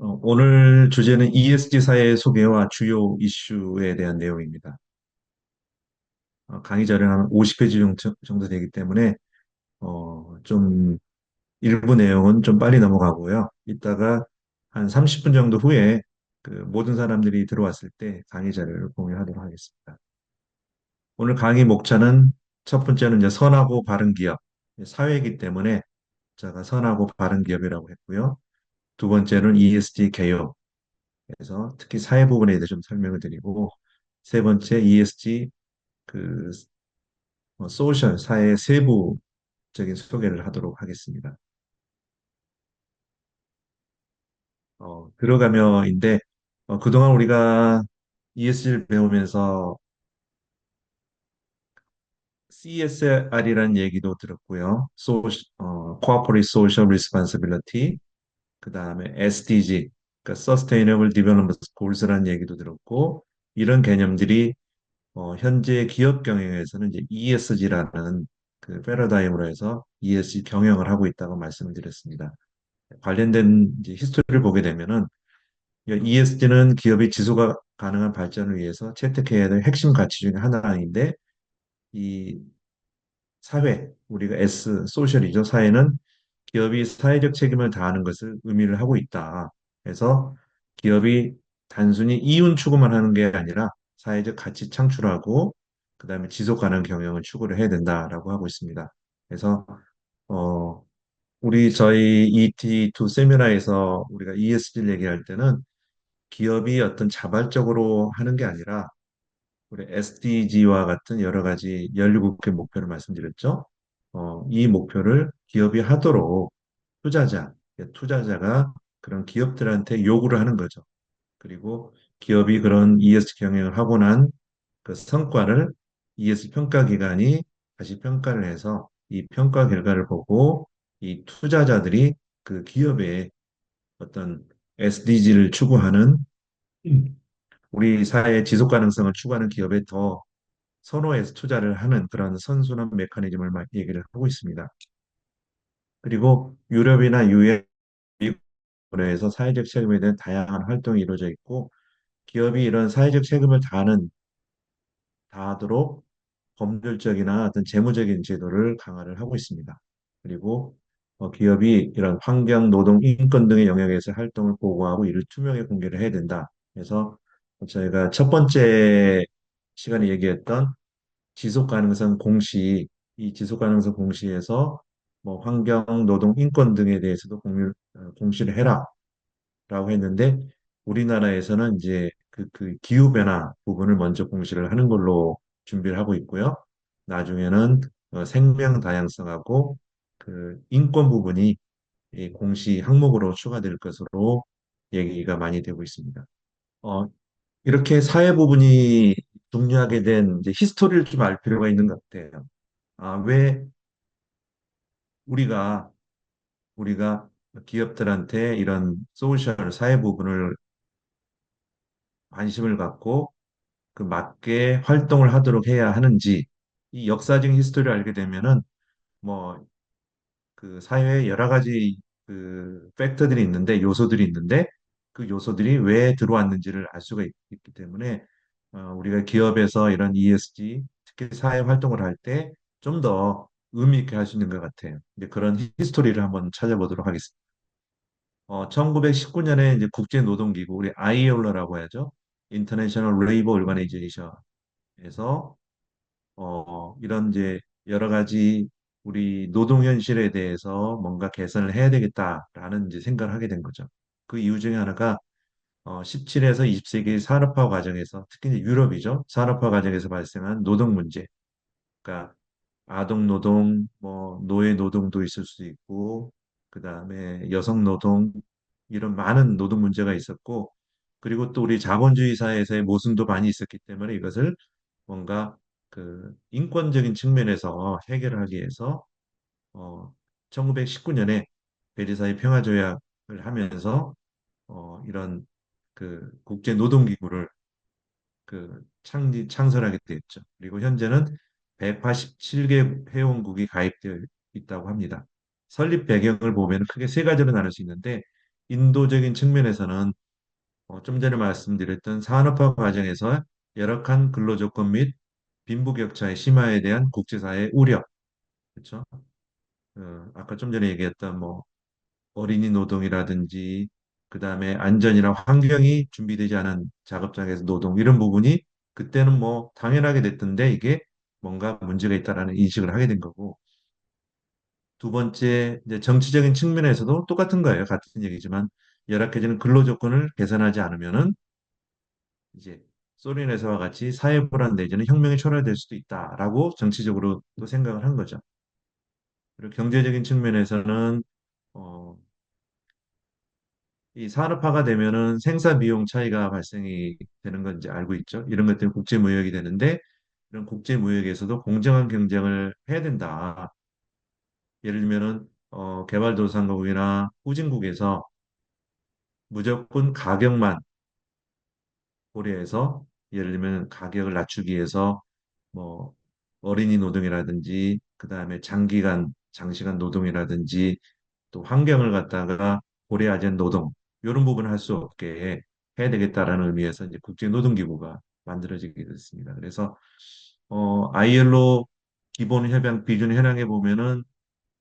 오늘 주제는 ESG 사회 소개와 주요 이슈에 대한 내용입니다. 강의 자료는 한 50페이지 정도 되기 때문에 좀 일부 내용은 좀 빨리 넘어가고요. 이따가 한 30분 정도 후에 그 모든 사람들이 들어왔을 때 강의 자료를 공유하도록 하겠습니다. 오늘 강의 목차는 첫 번째는 이제 선하고 바른 기업, 사회이기 때문에 제가 선하고 바른 기업이라고 했고요. 두 번째는 ESG 개요. 그래서 특히 사회 부분에 대해서 좀 설명을 드리고 세 번째 ESG 그 소셜 사회 세부적인 소개를 하도록 하겠습니다. 들어가며인데 그동안 우리가 ESG를 배우면서 CSR이라는 얘기도 들었고요. Corporate Social Responsibility, 그 다음에 SDG, 그러니까 Sustainable Development Goals라는 얘기도 들었고 이런 개념들이 현재 기업 경영에서는 이제 ESG라는 그 패러다임으로 해서 ESG 경영을 하고 있다고 말씀을 드렸습니다. 관련된 이제 히스토리를 보게 되면은 ESG는 기업의 지속 가능한 발전을 위해서 채택해야 될 핵심 가치 중에 하나인데 이 사회, 우리가 소셜이죠. 사회는 기업이 사회적 책임을 다하는 것을 의미를 하고 있다. 그래서 기업이 단순히 이윤 추구만 하는 게 아니라 사회적 가치 창출하고 그다음에 지속 가능 경영을 추구를 해야 된다라고 하고 있습니다. 그래서 어 저희 ET2 세미나에서 우리가 ESG를 얘기할 때는 기업이 어떤 자발적으로 하는 게 아니라 우리 SDG와 같은 여러 가지 17개 목표를 말씀드렸죠. 이 목표를 기업이 하도록 투자자가 그런 기업들한테 요구를 하는 거죠. 그리고 기업이 그런 ESG 경영을 하고 난 그 성과를 ESG 평가 기관이 다시 평가를 해서 이 평가 결과를 보고 이 투자자들이 그 기업의 어떤 SDG를 추구하는 우리 사회의 지속 가능성을 추구하는 기업에 더 선호해서 투자를 하는 그런 선순환 메커니즘을 얘기를 하고 있습니다. 그리고 유럽이나 유엔, 미국에서 사회적 책임에 대한 다양한 활동이 이루어져 있고 기업이 이런 사회적 책임을 다하도록 법률적이나 어떤 재무적인 제도를 강화를 하고 있습니다. 그리고 기업이 이런 환경, 노동, 인권 등의 영역에서 활동을 보고하고 이를 투명하게 공개를 해야 된다. 그래서 저희가 첫 번째 시간에 얘기했던 지속 가능성 공시, 이 지속 가능성 공시에서 뭐 환경, 노동, 인권 등에 대해서도 공시를 해라라고 했는데 우리나라에서는 이제 그 기후 변화 부분을 먼저 공시를 하는 걸로 준비를 하고 있고요. 나중에는 생명 다양성하고 그 인권 부분이 이 공시 항목으로 추가될 것으로 얘기가 많이 되고 있습니다. 어, 이렇게 사회 부분이 중요하게 된 이제 히스토리를 좀 알 필요가 있는 것 같아요. 왜 우리가 우리가 기업들한테 이런 소셜 사회 부분을 관심을 갖고 그 맞게 활동을 하도록 해야 하는지 이 역사적인 히스토리를 알게 되면은 뭐 그 사회에 여러 가지 그 팩터들이 있는데 요소들이 있는데 그 요소들이 왜 들어왔는지를 알 수가 기 때문에 우리가 기업에서 이런 ESG 특히 사회 활동을 할 때 좀 더 의미 있게 할 수 있는 것 같아요. 이제 그런 히스토리를 한번 찾아보도록 하겠습니다. 1919년에 이제 국제노동기구 우리 ILO라고 하죠. International Labour Organization에서 이런 이제 여러 가지 우리 노동 현실에 대해서 뭔가 개선을 해야 되겠다라는 이제 생각을 하게 된 거죠. 그 이유 중에 하나가 17에서 20세기 산업화 과정에서 특히 이제 유럽이죠. 산업화 과정에서 발생한 노동 문제. 그러니까 아동 노동, 뭐 노예 노동도 있을 수 있고 그다음에 여성 노동 이런 많은 노동 문제가 있었고 그리고 또 우리 자본주의 사회에서의 모순도 많이 있었기 때문에 이것을 뭔가 그 인권적인 측면에서 해결을 하기 위해서 1919년에 베르사유 평화조약을 하면서 이런 그 국제 노동기구를 창설하게 됐죠. 그리고 현재는 187개 회원국이 가입되어 있다고 합니다. 설립 배경을 보면 크게 세 가지로 나눌 수 있는데 인도적인 측면에서는 좀 전에 말씀드렸던 산업화 과정에서 열악한 근로조건 및 빈부격차의 심화에 대한 국제사회의 우려, 그렇죠? 아까 좀 전에 얘기했던 뭐 어린이 노동이라든지 그다음에 안전이나 환경이 준비되지 않은 작업장에서 노동 이런 부분이 그때는 뭐 당연하게 됐던데 이게 뭔가 문제가 있다라는 인식을 하게 된 거고 두 번째 이제 정치적인 측면에서도 똑같은 거예요. 같은 얘기지만 열악해지는 근로 조건을 개선하지 않으면은 이제 소련에서와 같이 사회 불안 내지는 혁명이 초래될 수도 있다라고 정치적으로 또 생각을 한 거죠. 그리고 경제적인 측면에서는 어, 이 산업화가 되면은 생산 비용 차이가 발생이 되는 건 이제 알고 있죠. 이런 것들이 국제 무역이 되는데 이런 국제 무역에서도 공정한 경쟁을 해야 된다. 예를 들면은 개발도상국이나 후진국에서 무조건 가격만 고려해서 예를 들면 가격을 낮추기 위해서 뭐 어린이 노동이라든지 그다음에 장시간 노동이라든지 또 환경을 갖다가 고려하지 않은 노동 이런 부분을 할 수 없게 해야 되겠다라는 의미에서 이제 국제노동기구가 만들어지게 됐습니다. 그래서 ILO 기본 협약 비준 현황에 보면은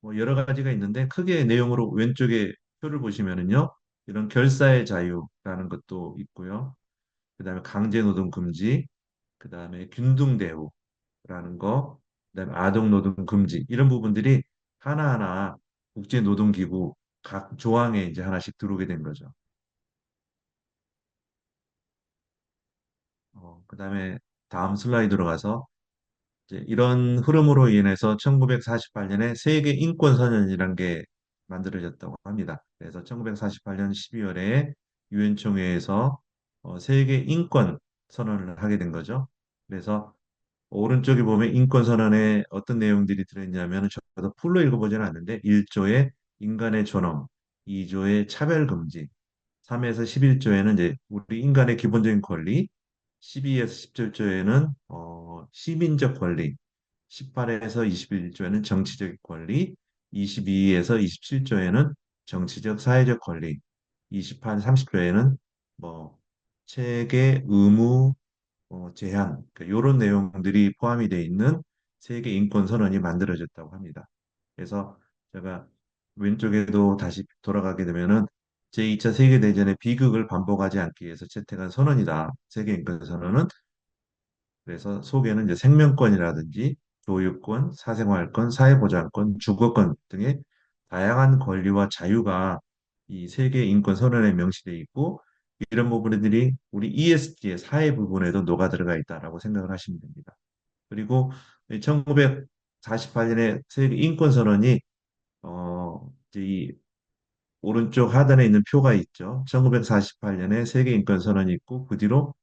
뭐 여러 가지가 있는데 크게 내용으로 왼쪽에 표를 보시면은요 이런 결사의 자유라는 것도 있고요. 그다음에 강제노동 금지, 그다음에 균등 대우라는 거, 그다음에 아동 노동 금지 이런 부분들이 하나하나 국제노동기구 각 조항에 이제 하나씩 들어오게 된 거죠. 그다음에 다음 슬라이드로 가서 이제 이런 흐름으로 인해서 1948년에 세계 인권 선언이라는 게 만들어졌다고 합니다. 그래서 1948년 12월에 유엔 총회에서 세계 인권 선언을 하게 된 거죠. 그래서 오른쪽에 보면 인권 선언에 어떤 내용들이 들어있냐면 저도 풀로 읽어보지는 않는데 1조의 인간의 존엄, 2조의 차별 금지, 3에서 11조에는 이제 우리 인간의 기본적인 권리, 12에서 17조에는 시민적 권리, 18에서 21조에는 정치적 권리, 22에서 27조에는 정치적 사회적 권리, 28, 30조에는 뭐 체계 의무 제한, 이런 내용들이 포함이 되어 있는 세계 인권 선언이 만들어졌다고 합니다. 그래서 제가 왼쪽에도 다시 돌아가게 되면은 제2차 세계대전의 비극을 반복하지 않기 위해서 채택한 선언이다. 세계 인권 선언은 그래서 속에는 이제 생명권이라든지 교육권, 사생활권, 사회보장권, 주거권 등의 다양한 권리와 자유가 이 세계 인권 선언에 명시되어 있고 이런 부분들이 우리 ESG의 사회 부분에도 녹아 들어가 있다라고 생각을 하시면 됩니다. 그리고 1948년에 세계 인권 선언이 이제 이 오른쪽 하단에 있는 표가 있죠. 1948년에 세계 인권 선언이 있고 그 뒤로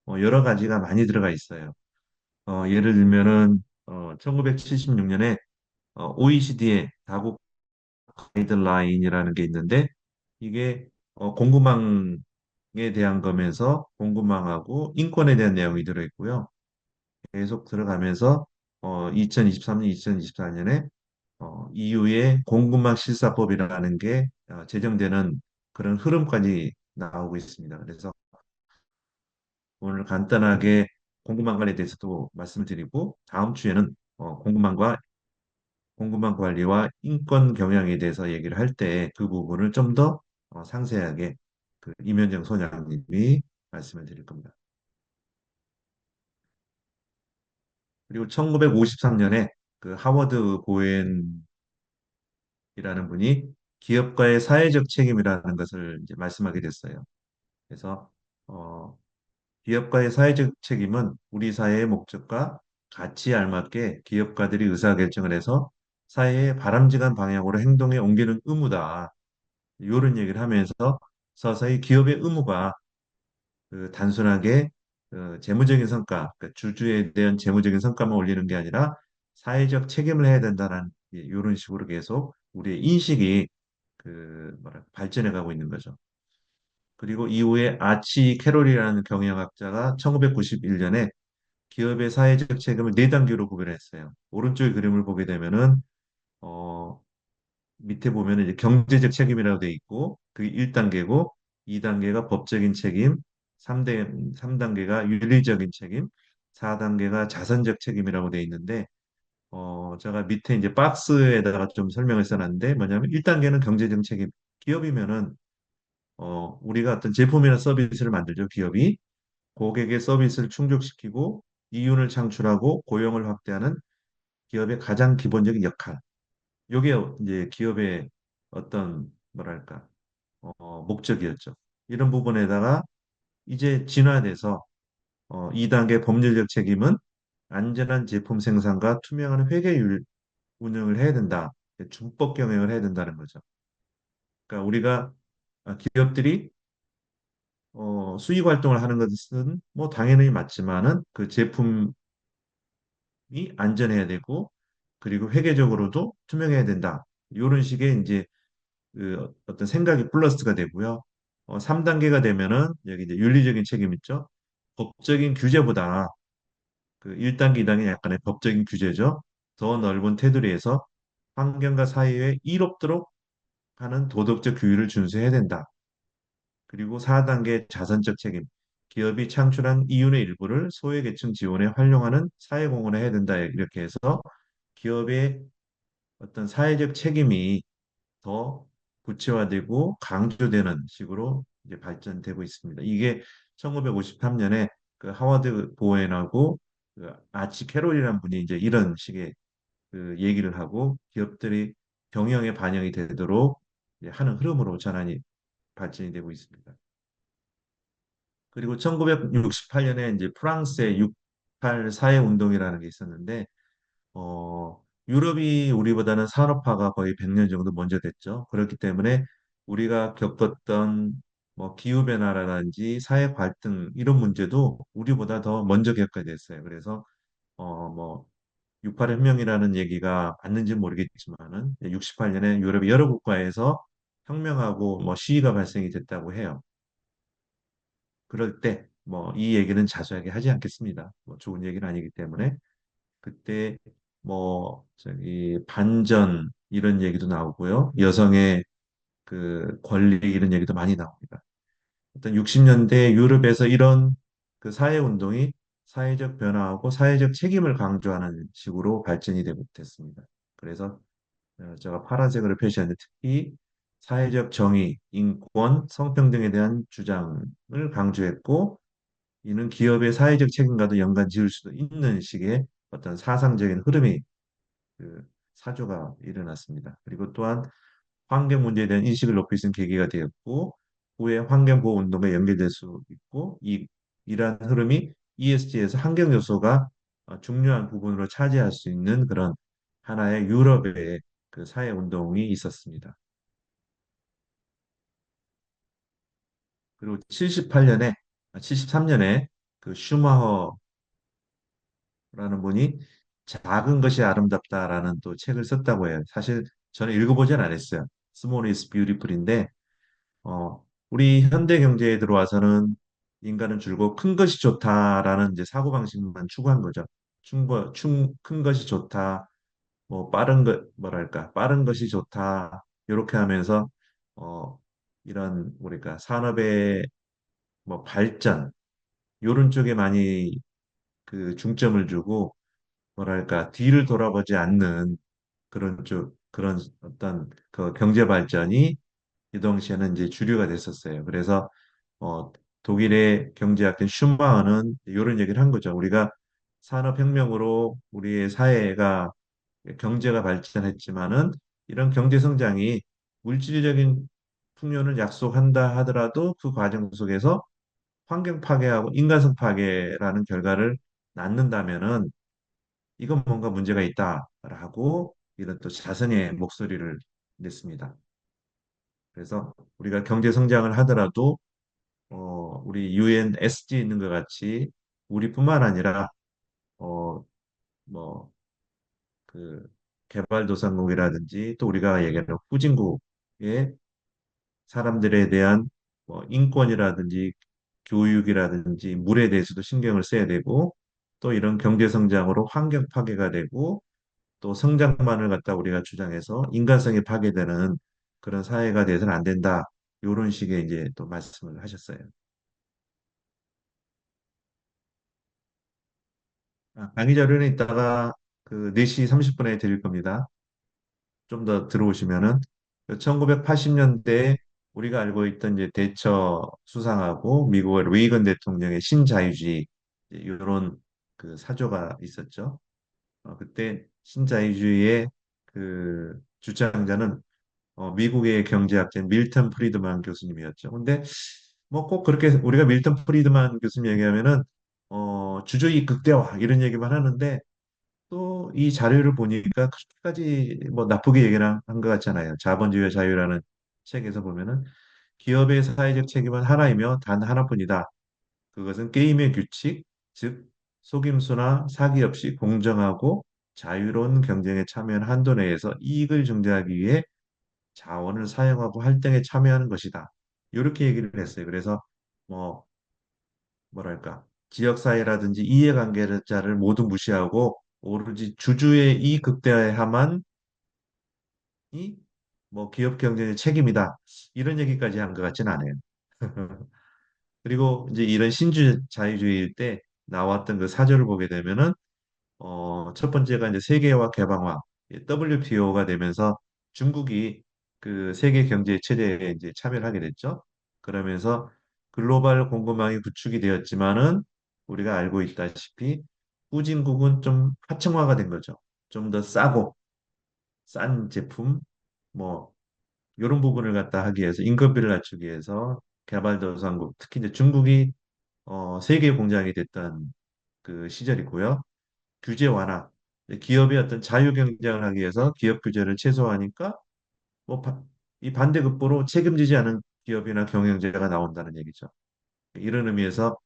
여러 가지가 많이 들어가 있어요. 예를 들면은 1976년에 OECD의 다국 가이드라인이라는 게 있는데 이게 공급망에 대한 거면서 공급망하고 인권에 대한 내용이 들어있고요. 계속 들어가면서 2023년, 2024년에 EU의 공급망 실사법이라는 게 제정되는 그런 흐름까지 나오고 있습니다. 그래서 오늘 간단하게 공급망관에 대해서도 말씀을 드리고 다음 주에는 공급망 관리와 인권 경영에 대해서 얘기를 할 때 그 부분을 좀 더 상세하게 그 임현정 소장님이 말씀을 드릴 겁니다. 그리고 1953년에 그 하워드 고엔이라는 분이 기업가의 사회적 책임이라는 것을 이제 말씀하게 됐어요. 그래서 어, 기업가의 사회적 책임은 우리 사회의 목적과 가치에 알맞게 기업가들이 의사결정을 해서 사회의 바람직한 방향으로 행동에 옮기는 의무다. 이런 얘기를 하면서 서서히 기업의 의무가 그 단순하게 재무적인 성과, 그 주주에 대한 재무적인 성과만 올리는 게 아니라 사회적 책임을 해야 된다는 이런 식으로 계속 우리의 인식이 그 뭐랄까 발전해 가고 있는 거죠. 그리고 이후에 아치 캐롤이라는 경영학자가 1991년에 기업의 사회적 책임을 네 단계로 구별했어요. 오른쪽 그림을 보게 되면은 어, 밑에 보면 이제 경제적 책임이라고 돼 있고 그게 1단계고 2단계가 법적인 책임, 3단계가 윤리적인 책임, 4단계가 자선적 책임이라고 돼 있는데 제가 밑에 이제 박스에다가 좀 설명을 써놨는데 뭐냐면 1단계는 경제적 책임. 기업이면은 우리가 어떤 제품이나 서비스를 만들죠. 기업이 고객의 서비스를 충족시키고 이윤을 창출하고 고용을 확대하는 기업의 가장 기본적인 역할. 요게 이제 기업의 어떤 뭐랄까 목적이었죠. 이런 부분에다가 이제 진화돼서 2단계 법률적 책임은 안전한 제품 생산과 투명한 회계율 운영을 해야 된다. 준법 경영을 해야 된다는 거죠. 그러니까 우리가 기업들이 수익 활동을 하는 것은 뭐 당연히 맞지만은 그 제품이 안전해야 되고 그리고 회계적으로도 투명해야 된다. 이런 식의 이제 그 어떤 생각이 플러스가 되고요. 3단계가 되면은 여기 이제 윤리적인 책임 있죠. 법적인 규제보다 그 1단계, 2단계 약간의 법적인 규제죠. 더 넓은 테두리에서 환경과 사회에 이롭도록 하는 도덕적 규율을 준수해야 된다. 그리고 4단계 자선적 책임. 기업이 창출한 이윤의 일부를 소외계층 지원에 활용하는 사회공헌을 해야 된다. 이렇게 해서 기업의 어떤 사회적 책임이 더 구체화되고 강조되는 식으로 이제 발전되고 있습니다. 이게 1953년에 그 하워드 보웬하고 그 아치 캐롤이라는 분이 이제 이런 식의 그 얘기를 하고 기업들이 경영에 반영이 되도록 이제 하는 흐름으로 전환이 발전이 되고 있습니다. 그리고 1968년에 이제 프랑스의 68 사회 운동이라는 게 있었는데 유럽이 우리보다는 산업화가 거의 100년 정도 먼저 됐죠. 그렇기 때문에 우리가 겪었던 뭐 기후변화라든지 사회 갈등 이런 문제도 우리보다 더 먼저 겪게 됐어요. 그래서 뭐 68 혁명이라는 얘기가 맞는지 모르겠지만은 68년에 유럽의 여러 국가에서 혁명하고 뭐 시위가 발생이 됐다고 해요. 그럴 때 뭐 이 얘기는 자세하게 하지 않겠습니다. 뭐 좋은 얘기는 아니기 때문에 그때 뭐 저기 반전 이런 얘기도 나오고요. 여성의 그 권리 이런 얘기도 많이 나옵니다. 일단 60년대 유럽에서 이런 그 사회 운동이 사회적 변화하고 사회적 책임을 강조하는 식으로 발전이 됐습니다. 그래서 제가 파란색으로 표시하는데 특히 사회적 정의, 인권, 성평등에 대한 주장을 강조했고 이는 기업의 사회적 책임과도 연관 지을 수도 있는 식의 어떤 사상적인 흐름이 그 사조가 일어났습니다. 그리고 또한 환경 문제에 대한 인식을 높일 수 있는 계기가 되었고 후에 환경 보호 운동과 연결될 수 있고 이러한 흐름이 ESG에서 환경 요소가 중요한 부분으로 차지할 수 있는 그런 하나의 유럽의 그 사회 운동이 있었습니다. 그리고 73년에 그 슈마허 라는 분이 작은 것이 아름답다라는 또 책을 썼다고 해요. 사실 저는 읽어보진 않았어요. Small is Beautiful인데 우리 현대 경제에 들어와서는 인간은 줄곧 큰 것이 좋다라는 이제 사고방식만 추구한 거죠. 큰 것이 좋다, 뭐 빠른 것 뭐랄까 빠른 것이 좋다 이렇게 하면서 어, 이런 우리가 산업의 뭐 발전 이런 쪽에 많이 그 중점을 주고 뭐랄까 뒤를 돌아보지 않는 그런 어떤 그 경제 발전이 이 당시에는 이제 주류가 됐었어요. 그래서 어, 독일의 경제학자 슈마어는 이런 얘기를 한 거죠. 우리가 산업혁명으로 우리의 사회가 경제가 발전했지만은 이런 경제 성장이 물질적인 풍요를 약속한다 하더라도 그 과정 속에서 환경 파괴하고 인간성 파괴라는 결과를 낳는다면은 이건 뭔가 문제가 있다라고 이런 또 자성의 목소리를 냈습니다. 그래서 우리가 경제 성장을 하더라도 우리 UN SG 있는 것 같이 우리뿐만 아니라 어, 뭐 그 개발도상국이라든지 또 우리가 얘기하는 후진국의 사람들에 대한 뭐 인권이라든지 교육이라든지 물에 대해서도 신경을 써야 되고 또 이런 경제 성장으로 환경 파괴가 되고 또 성장만을 갖다 우리가 주장해서 인간성이 파괴되는 그런 사회가 돼서는 안 된다. 이런 식의 이제 또 말씀을 하셨어요. 강의 자료는 이따가 그 4시 30분에 드릴 겁니다. 좀 더 들어오시면은 1980년대에 우리가 알고 있던 이제 대처 수상하고 미국의 레이건 대통령의 신자유주의 이런 그 사조가 있었죠. 그때 신자유주의의 그 주장자는 미국의 경제학자인 밀턴 프리드만 교수님이었죠. 근데 뭐 꼭 그렇게 우리가 밀턴 프리드만 교수님 얘기하면은 주주의 극대화 이런 얘기만 하는데 또 이 자료를 보니까 그렇게까지 뭐 나쁘게 얘기를 한 것 같잖아요. 자본주의와 자유라는 책에서 보면은 기업의 사회적 책임은 하나이며 단 하나뿐이다. 그것은 게임의 규칙, 즉 속임수나 사기 없이 공정하고 자유로운 경쟁에 참여한 한도 내에서 이익을 증대하기 위해 자원을 사용하고 활동에 참여하는 것이다. 이렇게 얘기를 했어요. 그래서 뭐 뭐랄까 지역사회라든지 이해관계자를 모두 무시하고 오로지 주주의 이익 극대화에만 이 뭐 기업 경쟁의 책임이다. 이런 얘기까지 한 것 같진 않아요. 그리고 이제 이런 신주 자유주의일 때 나왔던 그 사조를 보게 되면은 첫 번째가 이제 세계화 개방화, WTO가 되면서 중국이 그 세계 경제 체제에 이제 참여를 하게 됐죠. 그러면서 글로벌 공급망이 구축이 되었지만은 우리가 알고 있다시피 후진국은 좀 하층화가 된 거죠. 좀 더 싸고 싼 제품 뭐 이런 부분을 갖다 하기 위해서 인건비를 낮추기 위해서 개발도상국 특히 이제 중국이 세계 공장이 됐던 그 시절이고요. 규제 완화. 기업의 어떤 자유 경쟁을 하기 위해서 기업 규제를 최소화하니까 뭐 이 반대급부로 책임지지 않은 기업이나 경영자가 나온다는 얘기죠. 이런 의미에서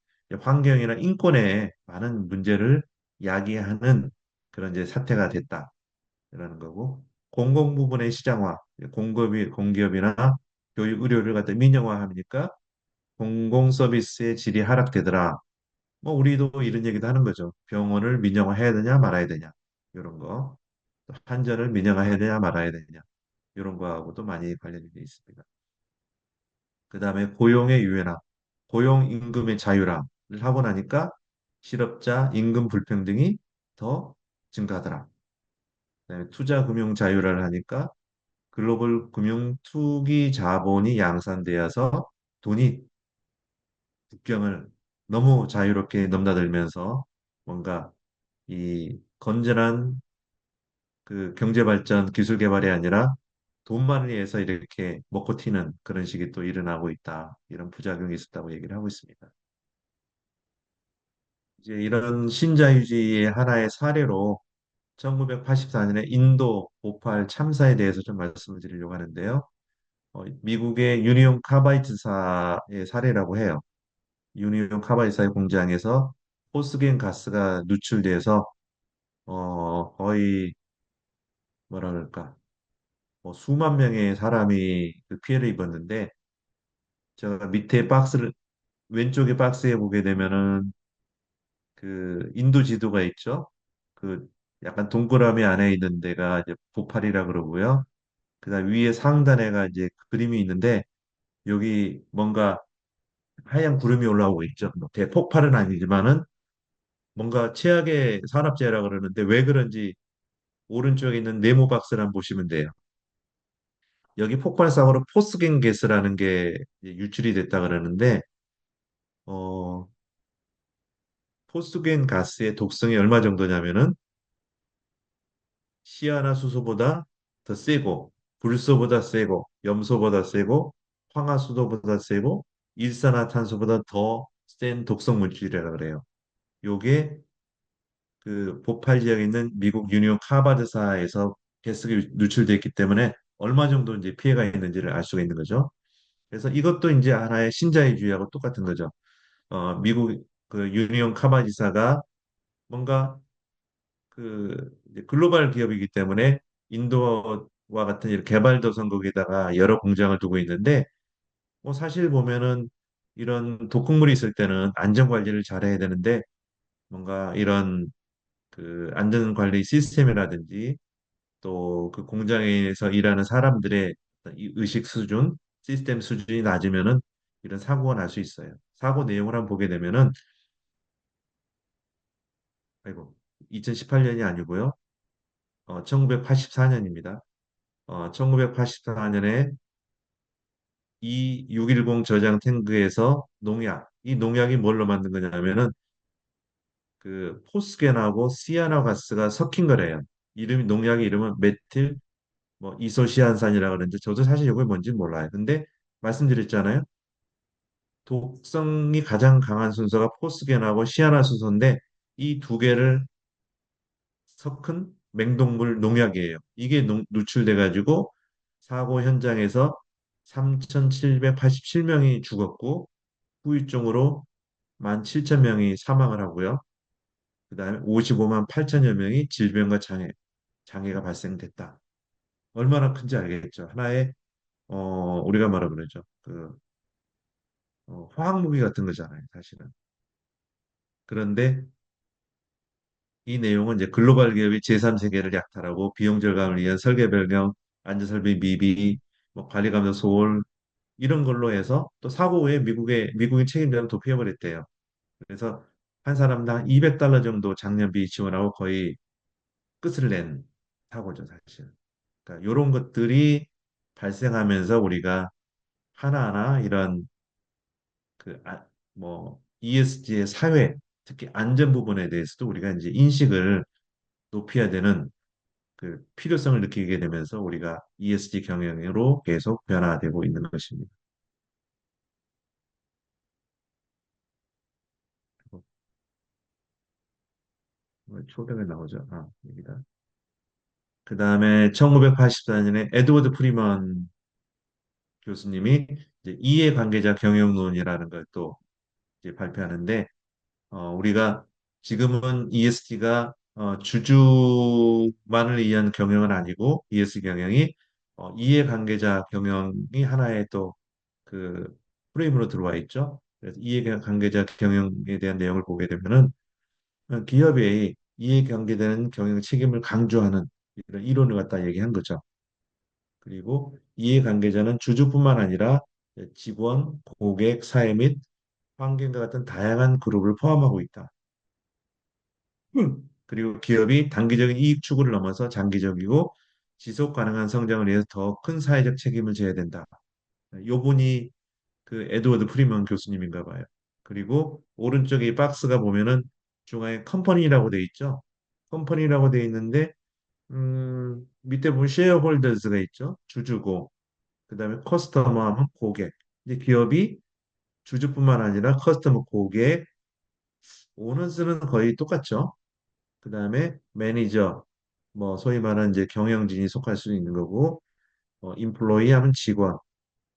환경이나 인권에 많은 문제를 야기하는 그런 이제 사태가 됐다라는 거고 공공 부분의 시장화, 공기업이나 교육, 의료를 갖다 민영화하니까 공공 서비스의 질이 하락되더라. 뭐 우리도 이런 얘기도 하는 거죠. 병원을 민영화해야 되냐 말아야 되냐 이런 거. 또 한전을 민영화해야 되냐 말아야 되냐 이런 거하고도 많이 관련이 돼 있습니다. 그다음에 고용의 유연화, 고용 임금의 자유화를 하고 나니까 실업자 임금 불평등이 더 증가하더라. 그다음에 투자 금융 자유화를 하니까 글로벌 금융 투기 자본이 양산되어서 돈이 국경을 너무 자유롭게 넘나들면서 뭔가 이 건전한 그 경제 발전, 기술 개발이 아니라 돈만을 위해서 이렇게 먹고 튀는 그런 식이 또 일어나고 있다. 이런 부작용이 있었다고 얘기를 하고 있습니다. 이제 이런 신자유주의의 하나의 사례로 1984년에 인도 보팔 참사에 대해서 좀 말씀을 드리려고 하는데요. 미국의 유니온 카바이트사의 사례라고 해요. 유니온 카바이사의 공장에서 포스겐 가스가 누출돼서 거의 뭐라 그럴까 뭐 수만 명의 사람이 그 피해를 입었는데 제가 밑에 박스를 왼쪽에 박스에 보게 되면은 그 인도 지도가 있죠. 그 약간 동그라미 안에 있는 데가 이제 보팔이라 그러고요. 그다음 위에 상단에가 이제 그림이 있는데 여기 뭔가 하얀 구름이 올라오고 있죠. 뭐 대폭발은 아니지만은 뭔가 최악의 산업재해라 그러는데 왜 그런지 오른쪽에 있는 네모 박스를 한번 보시면 돼요. 여기 폭발사고로 포스겐 가스라는 게 이제 유출이 됐다 그러는데 어, 포스겐 가스의 독성이 얼마 정도냐면은 시아나수소보다 더 세고 불소보다 세고 염소보다 세고 황화수소보다 세고 일산화탄소보다 더 센 독성 물질이라 그래요. 요게 그 보팔 지역에 있는 미국 유니온 카바드사에서 가스가 누출됐기 때문에 얼마 정도 이제 피해가 있는지를 알 수가 있는 거죠. 그래서 이것도 이제 하나의 신자유주의하고 똑같은 거죠. 미국 그 유니온 카바지사가 뭔가 그 이제 글로벌 기업이기 때문에 인도와 같은 이런 개발도상국에다가 여러 공장을 두고 있는데 뭐 사실 보면은 이런 독극물이 있을 때는 안전 관리를 잘해야 되는데 뭔가 이런 그 안전 관리 시스템이라든지 또 그 공장에서 일하는 사람들의 어떤 이 의식 수준, 시스템 수준이 낮으면은 이런 사고가 날 수 있어요. 사고 내용을 한번 보게 되면은 아이고 2018년이 아니고요. 1984년입니다. 1984년에 이 610 저장 탱크에서 농약, 이 농약이 뭘로 만든 거냐면은 그 포스겐하고 시아노가스가 섞인 거래요. 농약의 이름은 메틸 뭐 이소시안산이라 그러는데 저도 사실 이게 뭔지 몰라요. 근데 말씀드렸잖아요. 독성이 가장 강한 순서가 포스겐하고 시아나 순서인데 이 두 개를 섞은 맹독물 농약이에요. 이게 누출돼 가지고 사고 현장에서 3,787명이 죽었고 후유증으로 17,000명이 사망을 하고요. 그다음에 55만 8천여 명이 질병과 장애가 발생됐다. 얼마나 큰지 알겠죠. 하나의 우리가 말하면 그러죠. 화학 무기 같은 거잖아요, 사실은. 그런데 이 내용은 이제 글로벌 기업이 제3세계를 약탈하고 비용 절감을 위한 설계 변경, 안전설비 미비, 뭐 관리 감독 소홀 이런 걸로 해서 또 사고 후에 미국의 책임자를 도피해버렸대요. 그래서 한 사람당 200달러 정도 장려비 지원하고 거의 끝을 낸 사고죠, 사실. 그러니까 이런 것들이 발생하면서 우리가 하나하나 이런 뭐 ESG의 사회, 특히 안전 부분에 대해서도 우리가 이제 인식을 높여야 되는 그 필요성을 느끼게 되면서 우리가 ESG 경영으로 계속 변화되고 있는 것입니다. 초등에 나오죠. 여기다. 그 다음에 1984년에 에드워드 프리먼 교수님이 이제 이해관계자 경영론이라는 걸 또 이제 발표하는데 우리가 지금은 ESG가 주주만을 위한 경영은 아니고 ESG 경영이 이해관계자 경영이 하나의 또 그 프레임으로 들어와 있죠. 그래서 이해관계자 경영에 대한 내용을 보게 되면은 기업의 이해관계되는 경영 책임을 강조하는 이런 이론을 갖다 얘기한 거죠. 그리고 이해관계자는 주주뿐만 아니라 직원, 고객, 사회 및 환경과 같은 다양한 그룹을 포함하고 있다. 그리고 기업이 단기적인 이익 추구를 넘어서 장기적이고 지속 가능한 성장을 위해서 더 큰 사회적 책임을 져야 된다. 요분이 그 에드워드 프리먼 교수님인가 봐요. 그리고 오른쪽에 이 박스가 보면은 중앙에 컴퍼니라고 돼 있죠. 컴퍼니라고 돼 있는데 밑에 보면 쉐어홀더스가 있죠. 주주고 그다음에 커스터머 하면 고객. 이제 기업이 주주뿐만 아니라 커스터머 고객 오너스는 거의 똑같죠. 그다음에 매니저 뭐 소위 말하는 이제 경영진이 속할 수 있는 거고 인플로이 하면 직원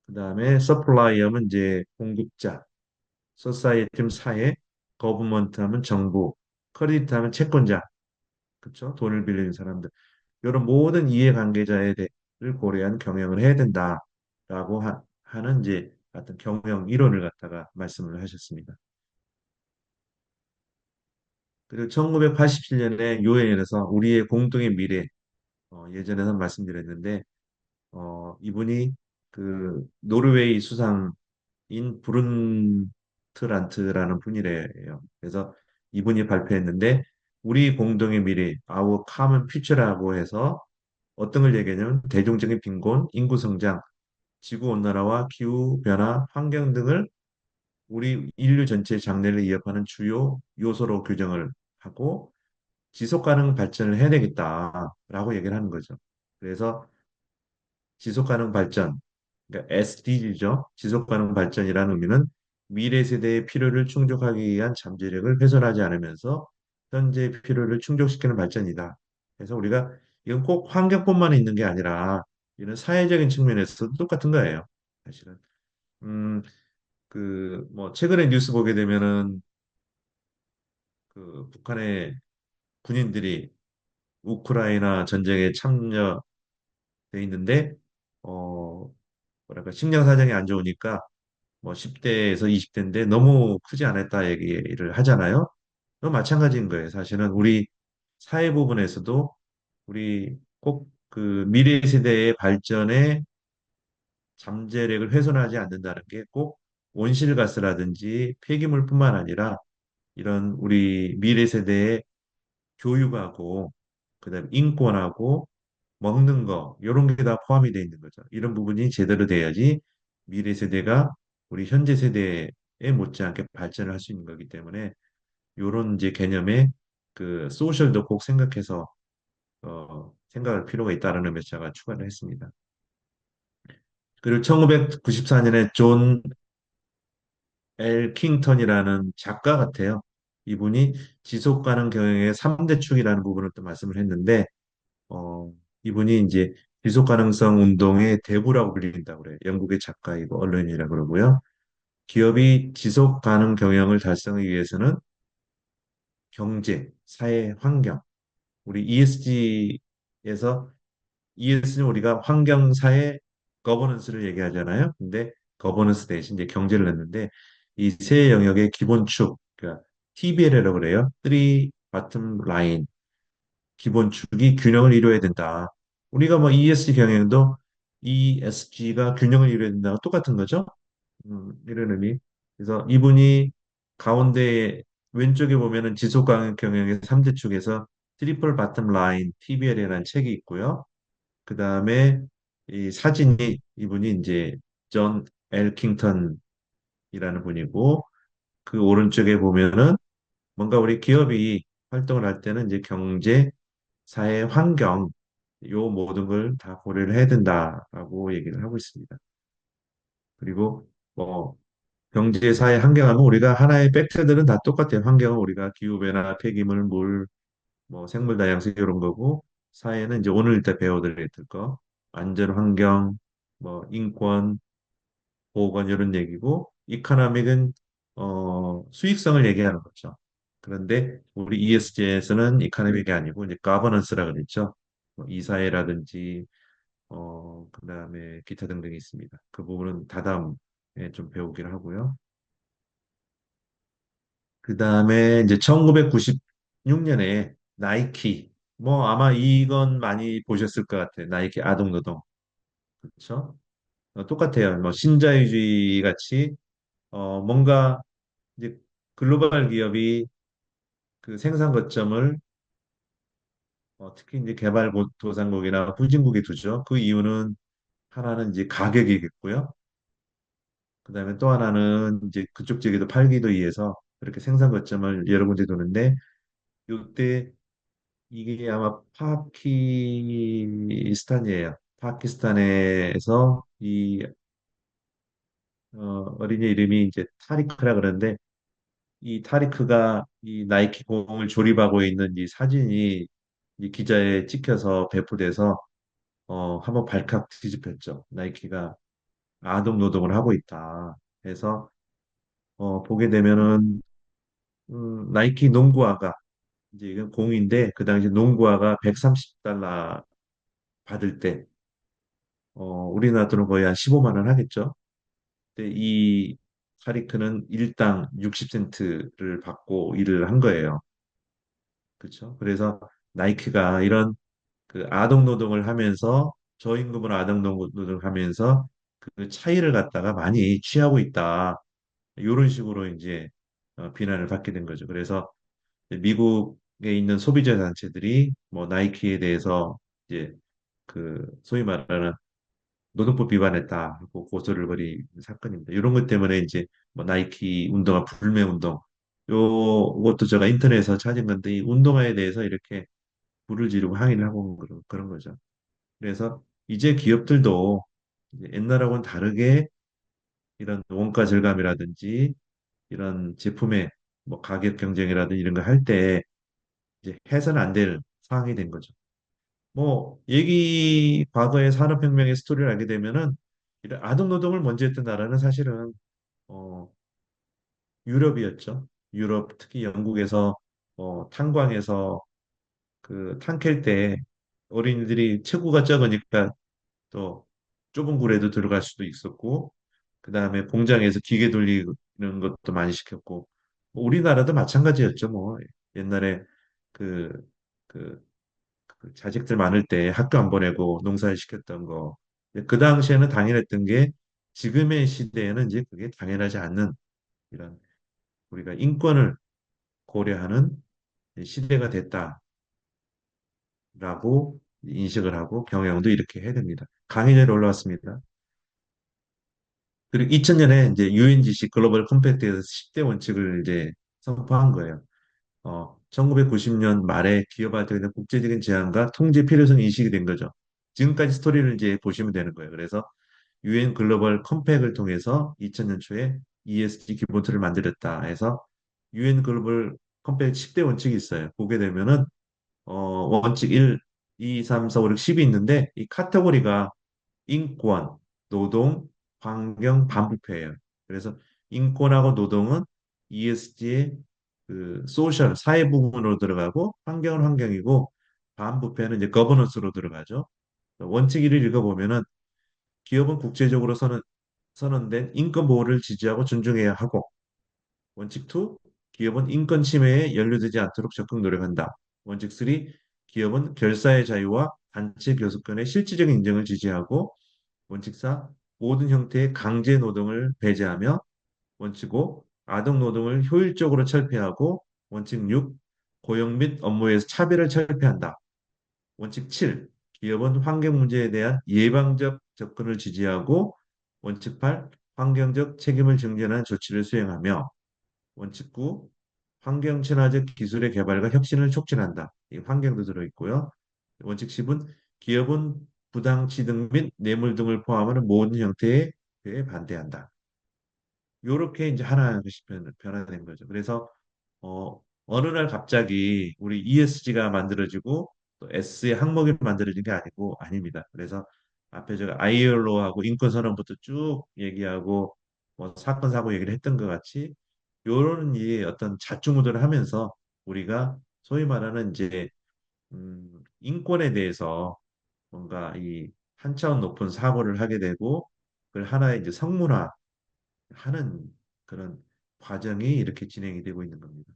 그다음에 서플라이 하면 이제 공급자 소사이어티 하면 사회 거버먼트 하면 정부 크레디트 하면 채권자 그렇죠 돈을 빌리는 사람들 이런 모든 이해관계자에 대해를 고려한 경영을 해야 된다라고 하는 이제 어떤 경영 이론을 갖다가 말씀을 하셨습니다. 그리고 1987년에 유엔에서 우리의 공동의 미래 예전에도 말씀드렸는데 이분이 그 노르웨이 수상인 브룬트란트라는 분이래요. 그래서 이분이 발표했는데 우리 공동의 미래, Our Common Future라고 해서 어떤 걸 얘기하냐면 대중적인 빈곤, 인구 성장, 지구 온난화와 기후 변화, 환경 등을 우리 인류 전체의 장래를 위협하는 주요 요소로 규정을 하고 지속 가능 발전을 해내겠다라고 얘기를 하는 거죠. 그래서 지속 가능 발전, 그러니까 SDG죠. 지속 가능 발전이라는 의미는 미래 세대의 필요를 충족하기 위한 잠재력을 훼손하지 않으면서 현재의 필요를 충족시키는 발전이다. 그래서 우리가 이건 꼭 환경뿐만 있는 게 아니라 이런 사회적인 측면에서도 똑같은 거예요. 사실은. 음, 뭐 최근에 뉴스 보게 되면은 그 북한의 군인들이 우크라이나 전쟁에 참여돼 있는데 어 뭐랄까 식량 사정이 안 좋으니까 뭐 10대에서 20대인데 너무 크지 않았다 얘기를 하잖아요. 또 마찬가지인 거예요. 사실은 우리 사회 부분에서도 우리 꼭 그 미래 세대의 발전에 잠재력을 훼손하지 않는다는 게 꼭 온실가스라든지 폐기물뿐만 아니라 이런 우리 미래 세대의 교육하고 그다음에 인권하고 먹는 거 이런 게 다 포함이 돼 있는 거죠. 이런 부분이 제대로 돼야지 미래 세대가 우리 현재 세대에 못지않게 발전을 할 수 있는 거기 때문에 이런 이제 개념의 그 소셜도 꼭 생각해서 생각할 필요가 있다는 몇 제가 추가를 했습니다. 그리고 1994년에 존 엘 킹턴이라는 작가 같아요. 이분이 지속 가능 경영의 3대 축이라는 부분을 또 말씀을 했는데 이분이 이제 지속 가능성 운동의 대부라고 불린다고 그래요. 영국의 작가이고 언론인이라 그러고요. 기업이 지속 가능 경영을 달성하기 위해서는 경제, 사회, 환경, 우리 ESG에서 ES는 우리가 환경, 사회, 거버넌스를 얘기하잖아요. 근데 거버넌스 대신 이제 경제를 넣는데 이 세 영역의 기본축, 그러니까 TBL이라고 그래요. Three Bottom Line, 기본축이 균형을 이루어야 된다. 우리가 뭐 ESG 경영도 ESG가 균형을 이루어야 된다가 똑같은 거죠. 이런 의미. 그래서 이분이 가운데 왼쪽에 보면은 지속 가능 경영의 3대 축에서 트리플 바텀 라인 TBL이라는 책이 있고요. 그 다음에 이 사진이 이분이 이제 존 엘킹턴이라는 분이고 그 오른쪽에 보면은 뭔가 우리 기업이 활동을 할 때는 이제 경제, 사회, 환경 요 모든 걸 다 고려를 해야 된다라고 얘기를 하고 있습니다. 그리고 뭐 경제, 사회, 환경하면 우리가 하나의 팩트들은 다 똑같아요. 환경은 우리가 기후변화, 폐기물, 물, 뭐 생물 다양성 이런 거고 사회는 이제 오늘 이따 배워드릴 거 안전 환경, 뭐 인권, 보건 이런 얘기고 이코노믹은 수익성을 얘기하는 거죠. 그런데 우리 ESG에서는 이코노믹이 아니고 이제 가버넌스라 그랬죠. 뭐 이사회라든지 그다음에 기타 등등이 있습니다. 그 부분은 다다음에 좀 배우기를 하고요. 그다음에 이제 1996년에 나이키 뭐 아마 이건 많이 보셨을 것 같아요. 나이키 아동노동. 그렇죠? 똑같아요. 뭐 신자유주의 같이 뭔가 이제 글로벌 기업이 그 생산 거점을 특히 이제 개발도상국이나 후진국에 두죠. 그 이유는 하나는 이제 가격이겠고요. 그다음에 또 하나는 이제 그쪽 지역에도 팔기도 위해서 그렇게 생산 거점을 여러 군데 두는데 이때 이게 아마 파키스탄이에요. 파키스탄에서 이 어린이 이름이 이제 타리크라 그러는데 이 타리크가 이 나이키 공을 조립하고 있는 이 사진이 이 기자에 찍혀서 배포돼서 한번 발칵 뒤집혔죠. 나이키가 아동 노동을 하고 있다. 해서 보게 되면은 나이키 농구화가 이제 이건 공인데 그 당시 농구화가 130달러 받을 때 우리나라 돈은 거의 한 15만 원 하겠죠. 근데 이 타리크는 일당 60센트를 받고 일을 한 거예요. 그렇죠? 그래서 나이키가 이런 그 아동 노동을 하면서 저임금으로 아동 노동을 하면서 그 차이를 갖다가 많이 취하고 있다. 이런 식으로 이제 비난을 받게 된 거죠. 그래서 미국에 있는 소비자 단체들이 뭐 나이키에 대해서 이제 그 소위 말하는 노동법 위반했다 하고 고소를 벌인 사건입니다. 이런 것 때문에 이제 뭐 나이키 운동화 불매 운동 요것도 제가 인터넷에서 찾은 건데 이 운동화에 대해서 이렇게 불을 지르고 항의를 하고 그런 거죠. 그래서 이제 기업들도 이제 옛날하고는 다르게 이런 원가 절감이라든지 이런 제품의 뭐 가격 경쟁이라든지 이런 거 할 때 이제 해서는 안 될 상황이 된 거죠. 뭐 얘기 과거의 산업혁명의 스토리를 알게 되면은 이런 아동 노동을 먼저 했던 나라는 사실은 어, 유럽이었죠. 유럽 특히 영국에서 탄광에서 그 탄 캘 때 어린이들이 체구가 적으니까 또 좁은 굴에도 들어갈 수도 있었고 그 다음에 공장에서 기계 돌리는 것도 많이 시켰고 뭐 우리나라도 마찬가지였죠. 뭐 옛날에 그, 그 그 자식들 많을 때 학교 안 보내고 농사를 시켰던 거. 그 당시에는 당연했던 게 지금의 시대에는 이제 그게 당연하지 않는 이런 우리가 인권을 고려하는 시대가 됐다라고 인식을 하고 경영도 이렇게 해야 됩니다. 강의자리 올라왔습니다. 그리고 2000년에 이제 UNGC 글로벌 컴팩트에서 10대 원칙을 이제 선포한 거예요. 1990년 말에 기업한테 있는 국제적인 제한과 통제 필요성 인식이 된 거죠. 지금까지 스토리를 이제 보시면 되는 거예요. 그래서 유엔 글로벌 컴팩을 통해서 2000년 초에 ESG 기본틀을 만들었다 해서 유엔 글로벌 컴팩 10대 원칙이 있어요. 보게 되면은 원칙 1, 2, 3, 4, 5, 6, 10이 있는데 이 카테고리가 인권, 노동, 환경, 반부패예요. 그래서 인권하고 노동은 ESG의 그 소셜 사회 부분으로 들어가고 환경은 환경이고 반부패는 이제 거버넌스로 들어가죠. 원칙 1을 읽어보면은 기업은 국제적으로 선언된 인권 보호를 지지하고 존중해야 하고 원칙 2, 기업은 인권 침해에 연루되지 않도록 적극 노력한다. 원칙 3, 기업은 결사의 자유와 단체 교섭권의 실질적인 인정을 지지하고 원칙 4, 모든 형태의 강제 노동을 배제하며 원칙 5, 아동 노동을 효율적으로 철폐하고 원칙 6, 고용 및 업무에서 차별을 철폐한다. 원칙 7, 기업은 환경 문제에 대한 예방적 접근을 지지하고 원칙 8, 환경적 책임을 증진하는 조치를 수행하며 원칙 9, 환경 친화적 기술의 개발과 혁신을 촉진한다. 이 환경도 들어있고요. 원칙 10은 기업은 부당 취득 및 뇌물 등을 포함하는 모든 형태의 에 반대한다. 요렇게 이제 하나씩 변화된 거죠. 그래서 어느 날 갑자기 우리 ESG가 만들어지고 또 S의 항목이 만들어진 게 아니고 아닙니다. 그래서 앞에 제가 ILO하고 인권선언부터 쭉 얘기하고 뭐 사건 사고 얘기를 했던 것 같이 요런 이 어떤 자충우돌을 하면서 우리가 소위 말하는 이제 인권에 대해서 뭔가 이 한 차원 높은 사고를 하게 되고 그걸 하나의 이제 성문화하는 그런 과정이 이렇게 진행이 되고 있는 겁니다.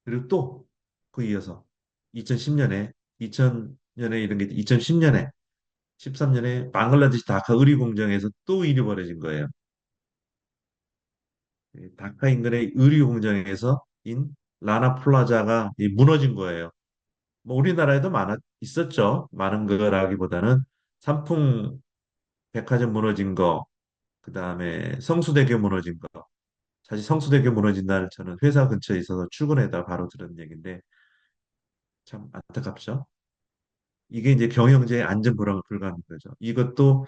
그리고 또 그 이어서 2010년에 2000년에 이런 게 2010년에 13년에 방글라데시 다카 의류 공장에서 또 일이 벌어진 거예요. 이 다카 인근의 의류 공장에서 인 라나 플라자가 이 무너진 거예요. 뭐 우리나라에도 있었죠. 많은 거라기보다는 삼풍 백화점 무너진 거, 그 다음에 성수대교 무너진 거. 사실 성수대교 무너진 날 저는 회사 근처에 있어서 출근해다 바로 들은 얘기인데 참 안타깝죠. 이게 이제 경영제의 안전 불가한 거죠. 이것도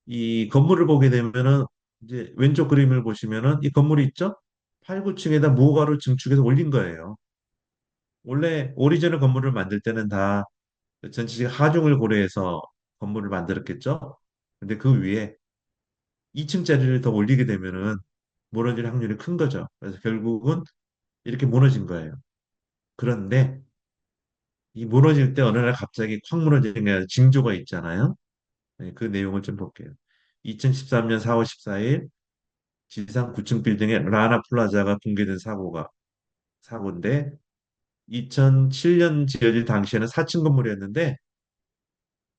이 건물을 보게 되면은 이제 왼쪽 그림을 보시면은 이 건물이 있죠? 8, 9층에다 무허가로 증축해서 올린 거예요. 원래 오리지널 건물을 만들 때는 다 전체적 하중을 고려해서 건물을 만들었겠죠? 근데 그 위에 2층짜리를 더 올리게 되면은 무너질 확률이 큰 거죠. 그래서 결국은 이렇게 무너진 거예요. 그런데 이 무너질 때 어느 날 갑자기 콱 무너지는 게 아니라 징조가 있잖아요. 네, 그 내용을 좀 볼게요. 2013년 4월 14일 지상 9층 빌딩의 라나 플라자가 붕괴된 사고인데 2007년 지어질 당시에는 4층 건물이었는데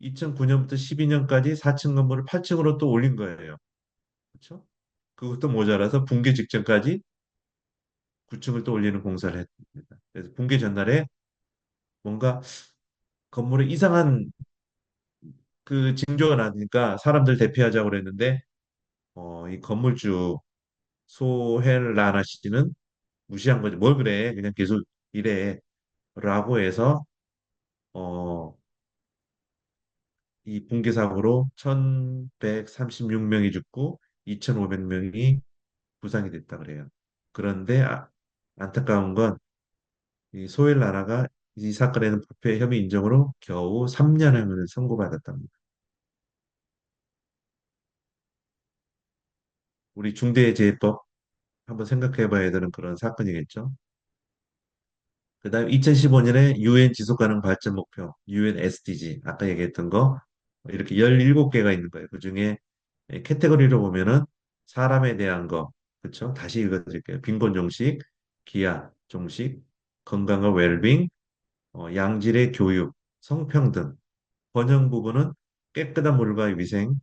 2009년부터 12년까지 4층 건물을 8층으로 또 올린 거예요. 그렇죠? 그것도 모자라서 붕괴 직전까지 9층을 또 올리는 공사를 했습니다. 그래서 붕괴 전날에 뭔가 건물에 이상한 그 징조가 나니까 사람들 대피하자고 그랬는데 이 건물주 소헬라나 씨는 무시한 거죠. 뭘 그래? 그냥 계속 이래. 라고 해서 어, 이 붕괴 사고로 1136명이 죽고 2500명이 부상이 됐다 그래요. 그런데 안타까운 건 이 소헬라나가 이 사건에는 부패 혐의 인정으로 겨우 3년형을 선고받았답니다. 우리 중대재해법 한번 생각해 봐야 되는 그런 사건이겠죠. 그다음 2015년에 유엔 지속가능 발전 목표, 유엔 SDG 아까 얘기했던 거 이렇게 17개가 있는 거예요. 그중에 캐테고리로 보면은 사람에 대한 거, 그렇죠? 다시 읽어드릴게요. 빈곤 종식, 기아 종식, 건강과 웰빙, 양질의 교육, 성평등, 번영 부분은 깨끗한 물과 위생,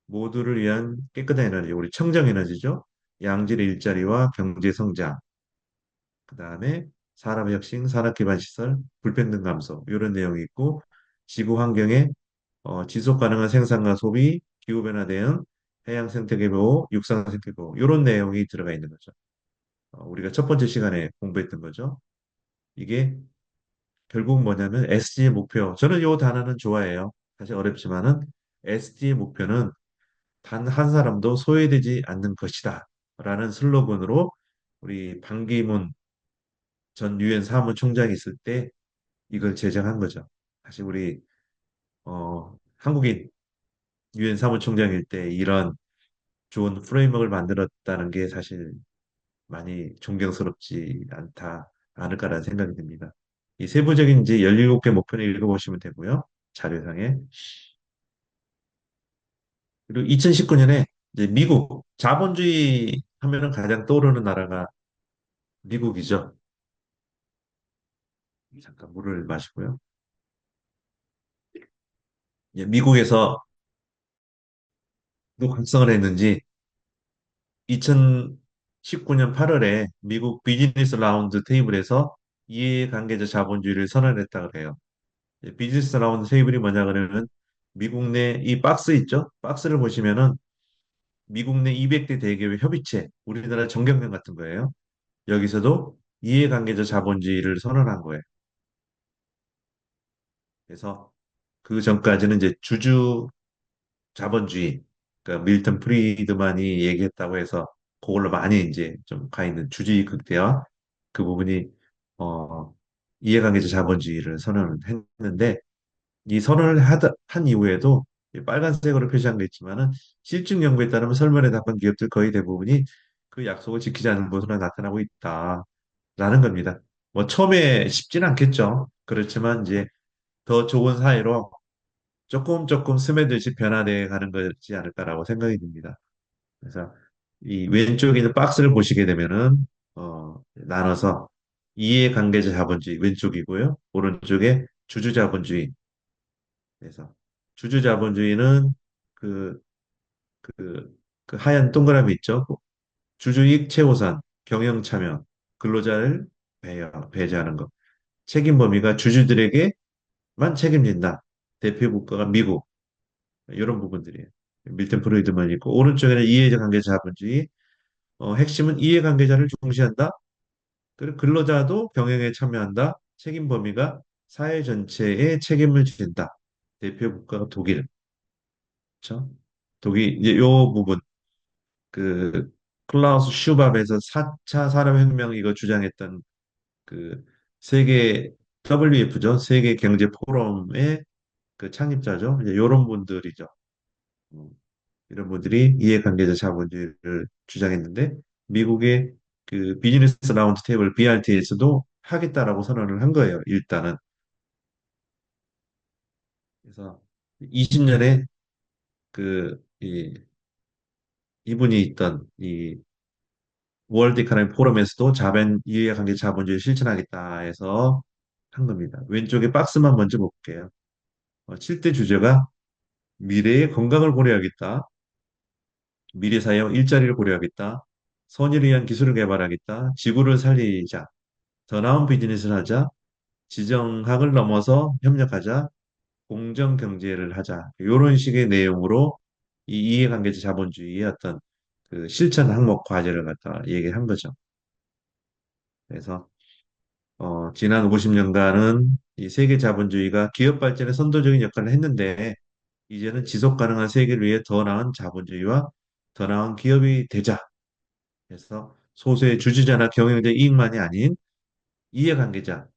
모두를 위한 깨끗한 에너지, 우리 청정 에너지죠. 양질의 일자리와 경제 성장, 그다음에 산업혁신, 산업기반 시설, 불평등 감소 이런 내용이 있고 지구 환경에 지속 가능한 생산과 소비, 기후 변화 대응, 해양 생태계 보호, 육상 생태계 보호 이런 내용이 들어가 있는 거죠. 우리가 첫 번째 시간에 공부했던 거죠. 이게 결국 뭐냐면 SD의 목표. 저는 이 단어는 좋아해요. 사실 어렵지만은 SD의 목표는 단 한 사람도 소외되지 않는 것이다. 라는 슬로건으로 우리 반기문 전 유엔 사무총장이 있을 때 이걸 제정한 거죠. 사실 우리 한국인 유엔 사무총장일 때 이런 좋은 프레임워크를 만들었다는 게 사실 많이 존경스럽지 않을까라는 생각이 듭니다. 이 세부적인 이제 17개 목표를 읽어보시면 되고요. 자료상에. 그리고 2019년에 이제 미국 자본주의 하면은 가장 떠오르는 나라가 미국이죠. 잠깐 물을 마시고요. 예, 미국에서 누 각성을 했는지 2019년 8월에 미국 비즈니스 라운드 테이블에서 이해관계자 자본주의를 선언했다고 해요. 예, 비즈니스 라운드 테이블이 뭐냐 그러면 미국 내 이 박스 있죠? 박스를 보시면은 미국 내 200대 대기업의 협의체, 우리나라 정경련 같은 거예요. 여기서도 이해관계자 자본주의를 선언한 거예요. 그래서 그 전까지는 이제 주주 자본주의, 그러니까 밀턴 프리드만이 얘기했다고 해서 그걸로 많이 이제 좀 가 있는 주주의 극대화 그 부분이 어, 이해관계자 자본주의를 선언을 했는데 이 선언을 한 이후에도 이 빨간색으로 표시한 게 있지만은 실증 연구에 따르면 설문에 답한 기업들 거의 대부분이 그 약속을 지키지 않는 모습으로 나타나고 있다라는 겁니다. 뭐 처음에 쉽진 않겠죠. 그렇지만 이제 더 좋은 사회로 조금 조금 스며들듯이 변화돼 가는 거지 않을까라고 생각이 듭니다. 그래서 이 왼쪽에 있는 박스를 보시게 되면은 나눠서 이해관계자 자본주의 왼쪽이고요. 오른쪽에 주주자본주의. 그래서 주주자본주의는 그, 그, 그 하얀 동그라미 있죠. 주주이익 최우선, 경영 참여, 근로자를 배제하는 것. 책임 범위가 주주들에게만 책임진다. 대표 국가가 미국. 이런 부분들이에요. 밀턴 프로이드만 있고 오른쪽에는 이해관계자 자본주의. 핵심은 이해관계자를 중시한다. 그리고 근로자도 경영에 참여한다. 책임 범위가 사회 전체에 책임을 진다. 대표 국가가 독일. 그렇죠? 독일 이제 요 부분 그 클라우스 슈밥에서 4차 산업혁명 이거 주장했던 그 세계 WF죠. 세계 경제 포럼의 그 창립자죠. 이제 요런 분들이죠. 음, 이런 분들이 이해관계자 자본주의를 주장했는데 미국의 그 비즈니스 라운드 테이블 BRT에서도 하겠다라고 선언을 한 거예요. 일단은 그래서 20년에 그 이분이 있던 이 월드 이코노미 포럼에서도 자본 이해관계 자본주의 실천하겠다 해서 한 겁니다. 왼쪽에 박스만 먼저 볼게요. 7대 주제가 미래의 건강을 고려하겠다. 미래 사회와 일자리를 고려하겠다. 선의를 위한 기술을 개발하겠다. 지구를 살리자. 더 나은 비즈니스를 하자. 지정학을 넘어서 협력하자. 공정 경제를 하자. 이런 식의 내용으로 이 이해관계자 자본주의의 어떤 그 실천 항목 과제를 갖다 얘기한 거죠. 그래서 지난 50년간은 이 세계 자본주의가 기업 발전에 선도적인 역할을 했는데 이제는 지속 가능한 세계를 위해 더 나은 자본주의와 더 나은 기업이 되자. 그래서 소수의 주주자나 경영자 이익만이 아닌 이해관계자,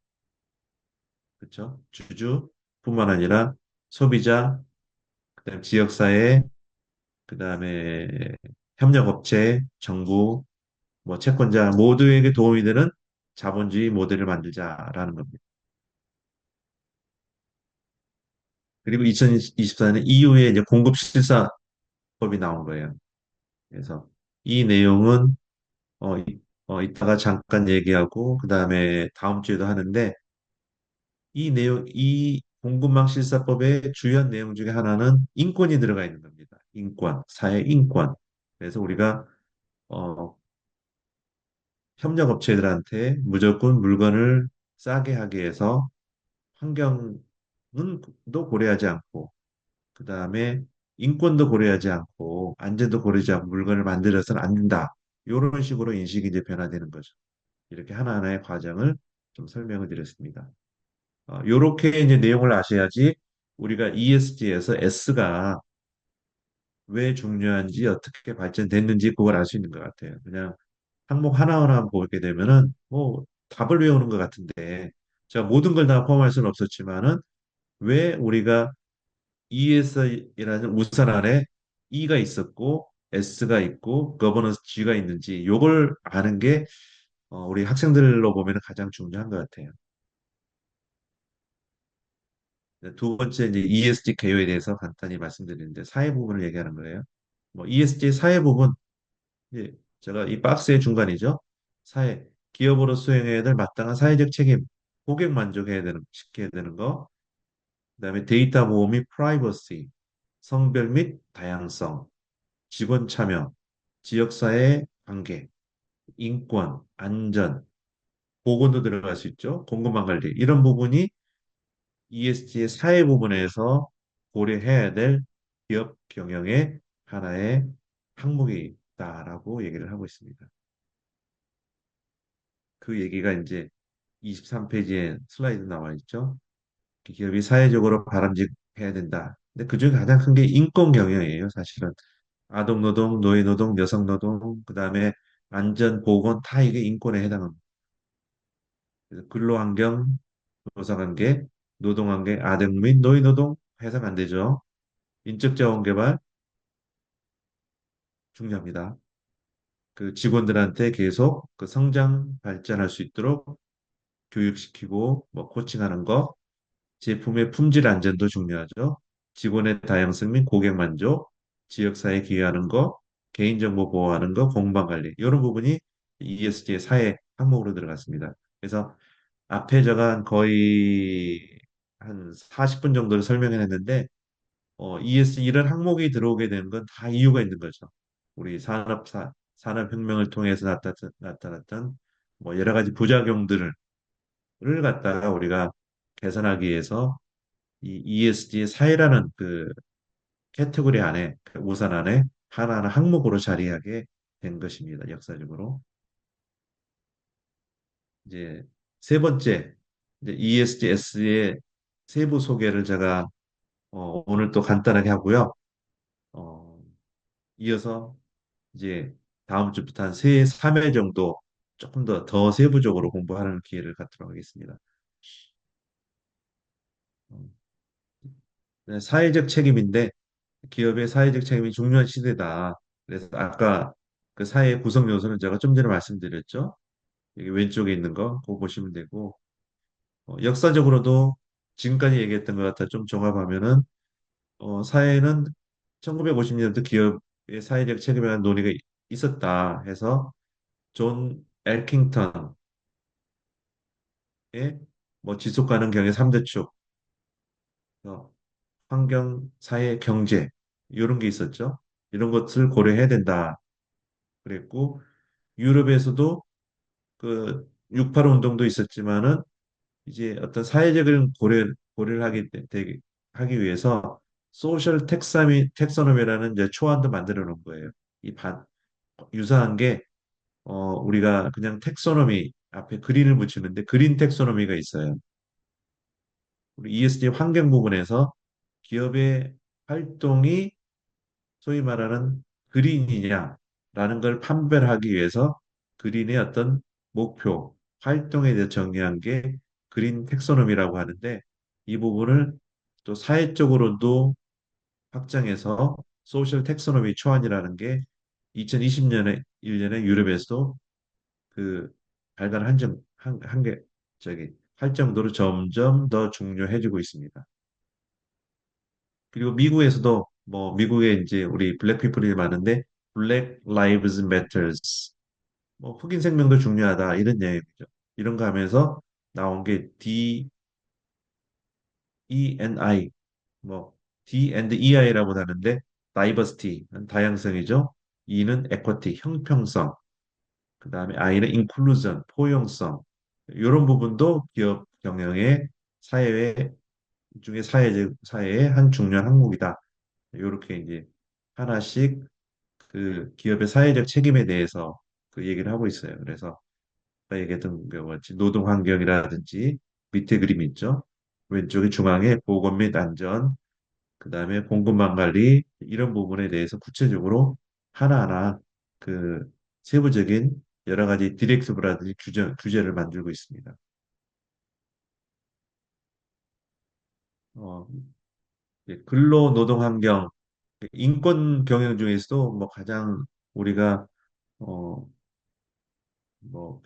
그렇죠? 주주뿐만 아니라 소비자, 그다음 지역사회, 그다음에 협력업체, 정부, 뭐 채권자 모두에게 도움이 되는 자본주의 모델을 만들자라는 겁니다. 그리고 2024년 이후에 이제 공급실사법이 나온 거예요. 그래서 이 내용은 이따가 잠깐 얘기하고 그다음에 다음 주에도 하는데 이 공급망 실사법의 주요한 내용 중에 하나는 인권이 들어가 있는 겁니다. 인권, 사회 인권. 그래서 우리가 어, 협력업체들한테 무조건 물건을 싸게 하기 위해서 환경은 도 고려하지 않고, 그 다음에 인권도 고려하지 않고, 안전도 고려하지 않고 물건을 만들어서는 안 된다. 이런 식으로 인식이 이제 변화되는 거죠. 이렇게 하나하나의 과정을 좀 설명을 드렸습니다. 요렇게 이제 내용을 아셔야지 우리가 ESG에서 S가 왜 중요한지 어떻게 발전됐는지 그걸 알 수 있는 것 같아요. 그냥 항목 하나하나 보게 되면은 뭐 답을 외우는 것 같은데 제가 모든 걸 다 포함할 수는 없었지만은 왜 우리가 ES이라는 우산 안에 E가 있었고 S가 있고 거버넌스 G가 있는지 요걸 아는 게 우리 학생들로 보면 가장 중요한 것 같아요. 두 번째 이제 ESG 개요에 대해서 간단히 말씀드리는데 사회 부분을 얘기하는 거예요. 뭐 ESG 사회 부분 이제 제가 이 박스의 중간이죠. 사회 기업으로 수행해야 될 마땅한 사회적 책임, 고객 만족해야 되는 시켜야 되는 거, 그다음에 데이터 보호 및 프라이버시, 성별 및 다양성, 직원 참여, 지역사회 관계, 인권, 안전, 보건도 들어갈 수 있죠. 공급망 관리 이런 부분이 ESG의 사회 부분에서 고려해야 될 기업 경영의 하나의 항목이 있다라고 얘기를 하고 있습니다. 그 얘기가 이제 23페이지에 슬라이드 나와 있죠. 기업이 사회적으로 바람직해야 된다. 근데 그중에 가장 큰 게 인권 경영이에요, 사실은. 아동 노동, 노예 노동, 여성 노동, 그다음에 안전, 보건 다 이게 인권에 해당합니다. 그래서 근로환경, 노사관계, 노동관계, 아동 및 노예 노동 해서는 안 되죠. 인적 자원 개발 중요합니다. 그 직원들한테 계속 그 성장 발전할 수 있도록 교육시키고 뭐 코칭하는 거, 제품의 품질 안전도 중요하죠. 직원의 다양성 및 고객 만족, 지역사회에 기여하는 거, 개인정보 보호하는 거, 공방 관리 이런 부분이 ESG의 사회 항목으로 들어갔습니다. 그래서 앞에 제가 거의 한 40분 정도를 설명했는데 ESG 이런 항목이 들어오게 되는 건 다 이유가 있는 거죠. 우리 산업혁명을 통해서 나타났던 뭐 여러 가지 부작용들을 갖다가 우리가 개선하기 위해서 이 ESG 사회라는 그 캐테고리 안에 그 우산 안에 하나하나 항목으로 자리하게 된 것입니다. 역사적으로. 이제 세 번째 이제 ESGS의 세부 소개를 제가 오늘 또 간단하게 하고요. 어, 이어서 이제 다음 주부터 한 세, 3회 정도 조금 더 세부적으로 공부하는 기회를 갖도록 하겠습니다. 음, 네, 사회적 책임인데 기업의 사회적 책임이 중요한 시대다. 그래서 아까 그 사회 구성 요소는 제가 좀 전에 말씀드렸죠. 여기 왼쪽에 있는 거 그거 보시면 되고 역사적으로도 지금까지 얘기했던 것 같아 좀 종합하면은 사회는 1950년대 기업의 사회적 책임에 대한 논의가 있었다 해서 존 엘킹턴의 뭐 지속 가능 경의 3대 축, 환경, 사회, 경제 이런 게 있었죠. 이런 것을 고려해야 된다. 그랬고 유럽에서도 그 6.8 운동도 있었지만은 이제 어떤 사회적인 고려를 하기 위해서 소셜 텍서노미라는 이제 초안도 만들어 놓은 거예요. 이 유사한 게 우리가 그냥 텍소노미 앞에 그린을 붙이는데 그린 텍소노미가 있어요. 우리 ESG 환경 부분에서 기업의 활동이 소위 말하는 그린이냐라는 걸 판별하기 위해서 그린의 어떤 목표, 활동에 대해 정의한 게 그린 텍소노미라고 하는데 이 부분을 또 사회적으로도 확장해서 소셜 텍소노미 초안이라는 게 2020년에 1년에 유럽에서도 그 발간한 게 저기 할 정도로 점점 더 중요해지고 있습니다. 그리고 미국에서도 뭐 미국에 이제 우리 블랙 피플이 많은데 블랙 라이브즈 매터스 뭐 흑인 생명도 중요하다 이런 얘기죠. 이런 거 하면서 나온 게 E&I, 뭐 D&EI라고 하는데 diversity, 다양성이죠. E는 equity, 형평성. 그다음에 I는 inclusion, 포용성. 이런 부분도 기업 경영의 사회 중에 사회의 한 중요한 항목이다. 이렇게 이제 하나씩 그 기업의 사회적 책임에 대해서 그 얘기를 하고 있어요. 그래서 아까 얘기했던 그 뭐지 노동 환경이라든지 밑에 그림 있죠. 왼쪽에 중앙에 보건 및 안전, 그다음에 공급망 관리 이런 부분에 대해서 구체적으로 하나하나 그 세부적인 여러 가지 디렉티브라든지 규제를 만들고 있습니다. 어, 근로 노동 환경, 인권 경영 중에서도 뭐 가장 우리가 어, 뭐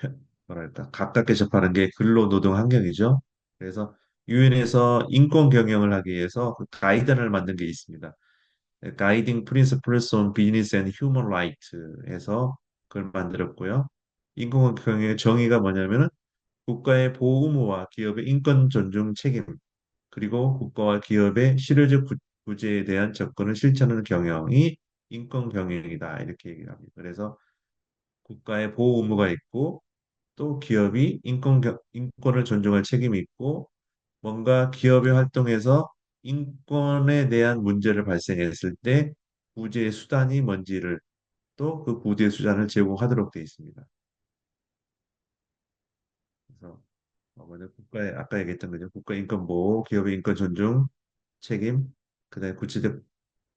뭐랄까 가깝게 접하는 게 근로 노동 환경이죠. 그래서 유엔에서 인권 경영을 하기 위해서 그 가이드를 만든 게 있습니다. 가이딩 프린시플스 온 비즈니스 앤 휴먼 라이트에서 그걸 만들었고요. 인권 경영의 정의가 뭐냐면은 국가의 보호 의무와 기업의 인권 존중 책임, 그리고 국가와 기업의 실효적 구제에 대한 접근을 실천하는 경영이 인권 경영이다 이렇게 얘기를 합니다. 그래서 국가의 보호 의무가 있고 또 기업이 인권을 존중할 책임이 있고 뭔가 기업의 활동에서 인권에 대한 문제를 발생했을 때 구제의 수단이 뭔지를 또 그 구제의 수단을 제공하도록 되어 있습니다. 그래서 먼저 국가의 아까 얘기했던 거죠. 국가 인권 보호, 기업의 인권 존중, 책임, 그다음에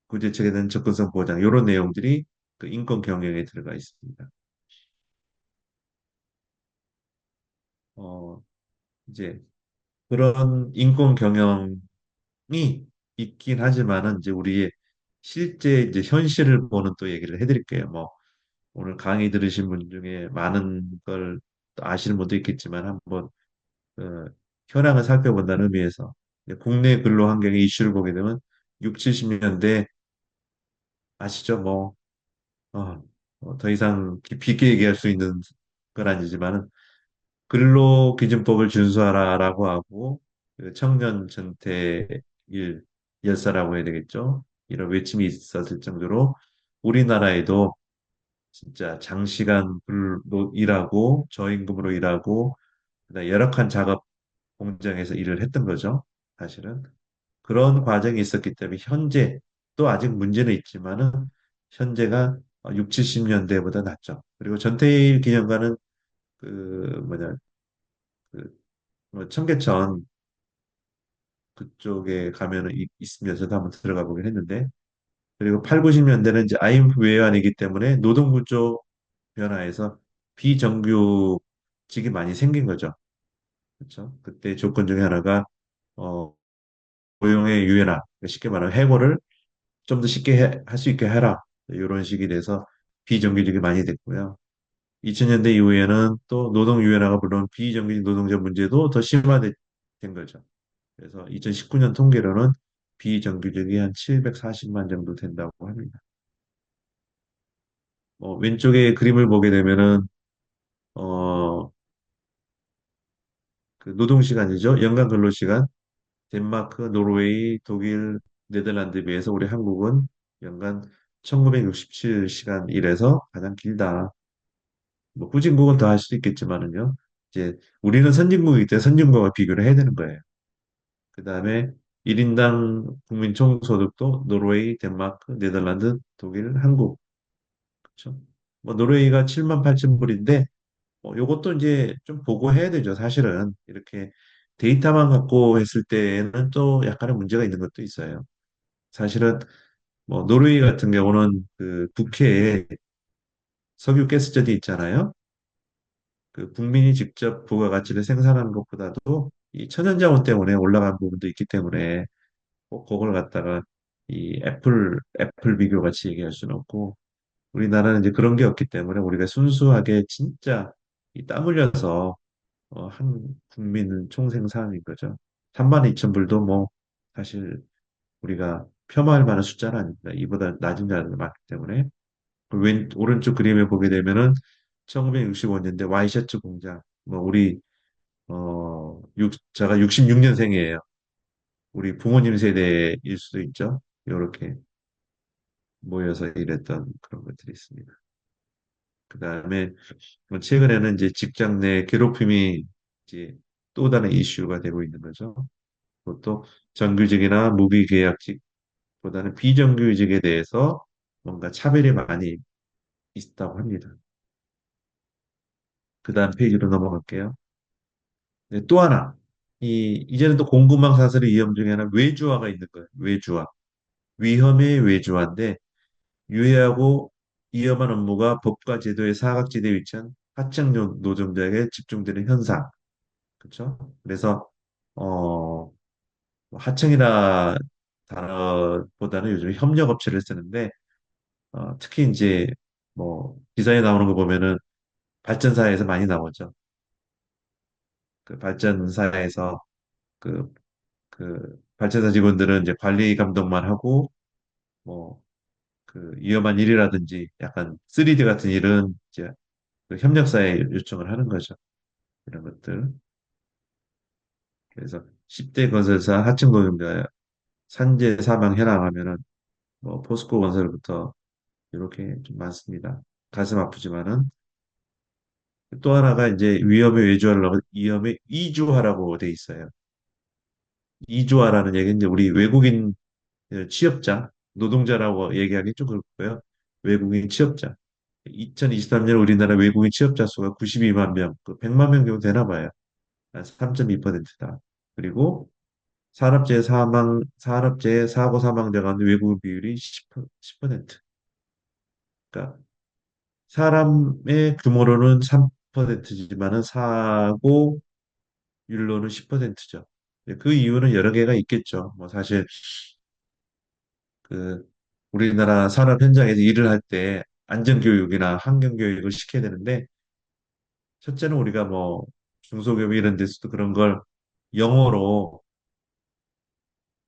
구제책에 대한 접근성 보장 이런 내용들이 그 인권 경영에 들어가 있습니다. 어, 이제 그런 인권 경영이 있긴 하지만은 이제 우리의 실제 이제 현실을 보는 또 얘기를 해드릴게요. 뭐 오늘 강의 들으신 분 중에 많은 걸 아시는 분도 있겠지만 한번 어, 현황을 살펴본다는 의미에서 이제 국내 근로 환경의 이슈를 보게 되면 6, 70년대 아시죠? 뭐 더 이상 깊이 있게 얘기할 수 있는 건 아니지만은 근로기준법을 준수하라라고 하고 그 청년 전태일 열사라고 해야 되겠죠. 이런 외침이 있었을 정도로 우리나라에도 진짜 장시간 일하고 저임금으로 일하고 그다음에 열악한 작업 공장에서 일을 했던 거죠. 사실은 그런 과정이 있었기 때문에 현재 또 아직 문제는 있지만은 현재가 6, 70년대보다 낫죠. 그리고 전태일 기념관은 그 뭐냐 그뭐 청계천 그쪽에 가면은 있으면 저도 한번 들어가 보긴 했는데 그리고 8, 90년대는 이제 IMF 외환이기 때문에 노동 구조 변화에서 비정규직이 많이 생긴 거죠. 그렇죠? 그때 조건 중에 하나가 어, 고용의 유연화, 그러니까 쉽게 말하면 해고를 좀 더 쉽게 할 수 있게 해라. 이런 식이 돼서 비정규직이 많이 됐고요. 2000년대 이후에는 또 노동 유연화가 물론 비정규직 노동자 문제도 더 심화된 거죠. 그래서 2019년 통계로는 비정규직이 한 740만 정도 된다고 합니다. 왼쪽에 그림을 보게 되면은 어, 그 노동 시간이죠. 연간 근로 시간. 덴마크, 노르웨이, 독일, 네덜란드에 비해서 우리 한국은 연간 1967시간 일해서 가장 길다. 뭐 후진국은 더 할 수도 있겠지만은요. 이제 우리는 선진국이기 때문에 선진국과 비교를 해야 되는 거예요. 그다음에 1인당 국민 총소득도 노르웨이, 덴마크, 네덜란드, 독일, 한국. 그렇죠? 뭐 노르웨이가 7만 8천 불인데 요것도 이제 좀 보고 해야 되죠. 사실은 이렇게 데이터만 갖고 했을 때에는 또 약간의 문제가 있는 것도 있어요. 사실은 뭐 노르웨이 같은 경우는 그 국회에 석유 가스전이 있잖아요. 그 국민이 직접 부가가치를 생산하는 것보다도 이 천연자원 때문에 올라간 부분도 있기 때문에 꼭 그걸 갖다가 이 애플 비교 같이 얘기할 수는 없고 우리나라는 이제 그런 게 없기 때문에 우리가 순수하게 진짜 이 땀 흘려서 한 국민 총생산인 거죠. 3만 2천 불도 뭐 사실 우리가 폄하할 만한 숫자는 아닙니다. 이보다 낮은 자들이 많기 때문에 오른쪽 그림에 보게 되면은 1965년대 와이셔츠 공장 뭐 우리 제가 66년생이에요. 우리 부모님 세대일 수도 있죠. 이렇게 모여서 일했던 그런 것들이 있습니다. 그 다음에 뭐 최근에는 이제 직장 내 괴롭힘이 이제 또 다른 이슈가 되고 있는 거죠. 그것도 정규직이나 무비계약직보다는 비정규직에 대해서 뭔가 차별이 많이 있다고 합니다. 그 다음 페이지로 넘어갈게요. 네, 또 하나. 이제는 또 공급망 사슬의 위험 중에 하나 외주화가 있는 거예요. 외주화. 위험의 외주화인데 유해하고 위험한 업무가 법과 제도의 사각지대에 위치한 하청 노동자에게 집중되는 현상. 그렇죠? 그래서 어 하청이라 단어보다는 요즘 협력업체를 쓰는데 특히 이제 뭐 기사에 나오는 거 보면은 발전사에서 많이 나오죠. 그 발전사에서 그, 그 발전사 직원들은 이제 관리 감독만 하고 뭐 그 위험한 일이라든지 약간 3D 같은 일은 이제 그 협력사에 요청을 하는 거죠. 이런 것들. 그래서 10대 건설사 하청 노동자 산재 사망 현황하면은 뭐 포스코 건설부터 이렇게 좀 많습니다. 가슴 아프지만은 또 하나가 이제 위험의 외주화를 넣은 위험의 이주화라고 돼 있어요. 이주화라는 얘기는 이제 우리 외국인 취업자, 노동자라고 얘기하기 좀 그렇고요. 외국인 취업자. 2023년 우리나라 외국인 취업자 수가 92만 명, 그 100만 명 정도 되나 봐요. 3.2%다. 그리고 산업재해 사고 사망자 가운데 외국인 비율이 10%. 그러니까 사람의 규모로는 3%지만은 사고 율로는 10%죠. 그 이유는 여러 개가 있겠죠. 뭐 사실 그 우리나라 산업 현장에서 일을 할 때 안전교육이나 환경교육을 시켜야 되는데 첫째는 우리가 뭐 중소기업 이런 데서도 그런 걸 영어로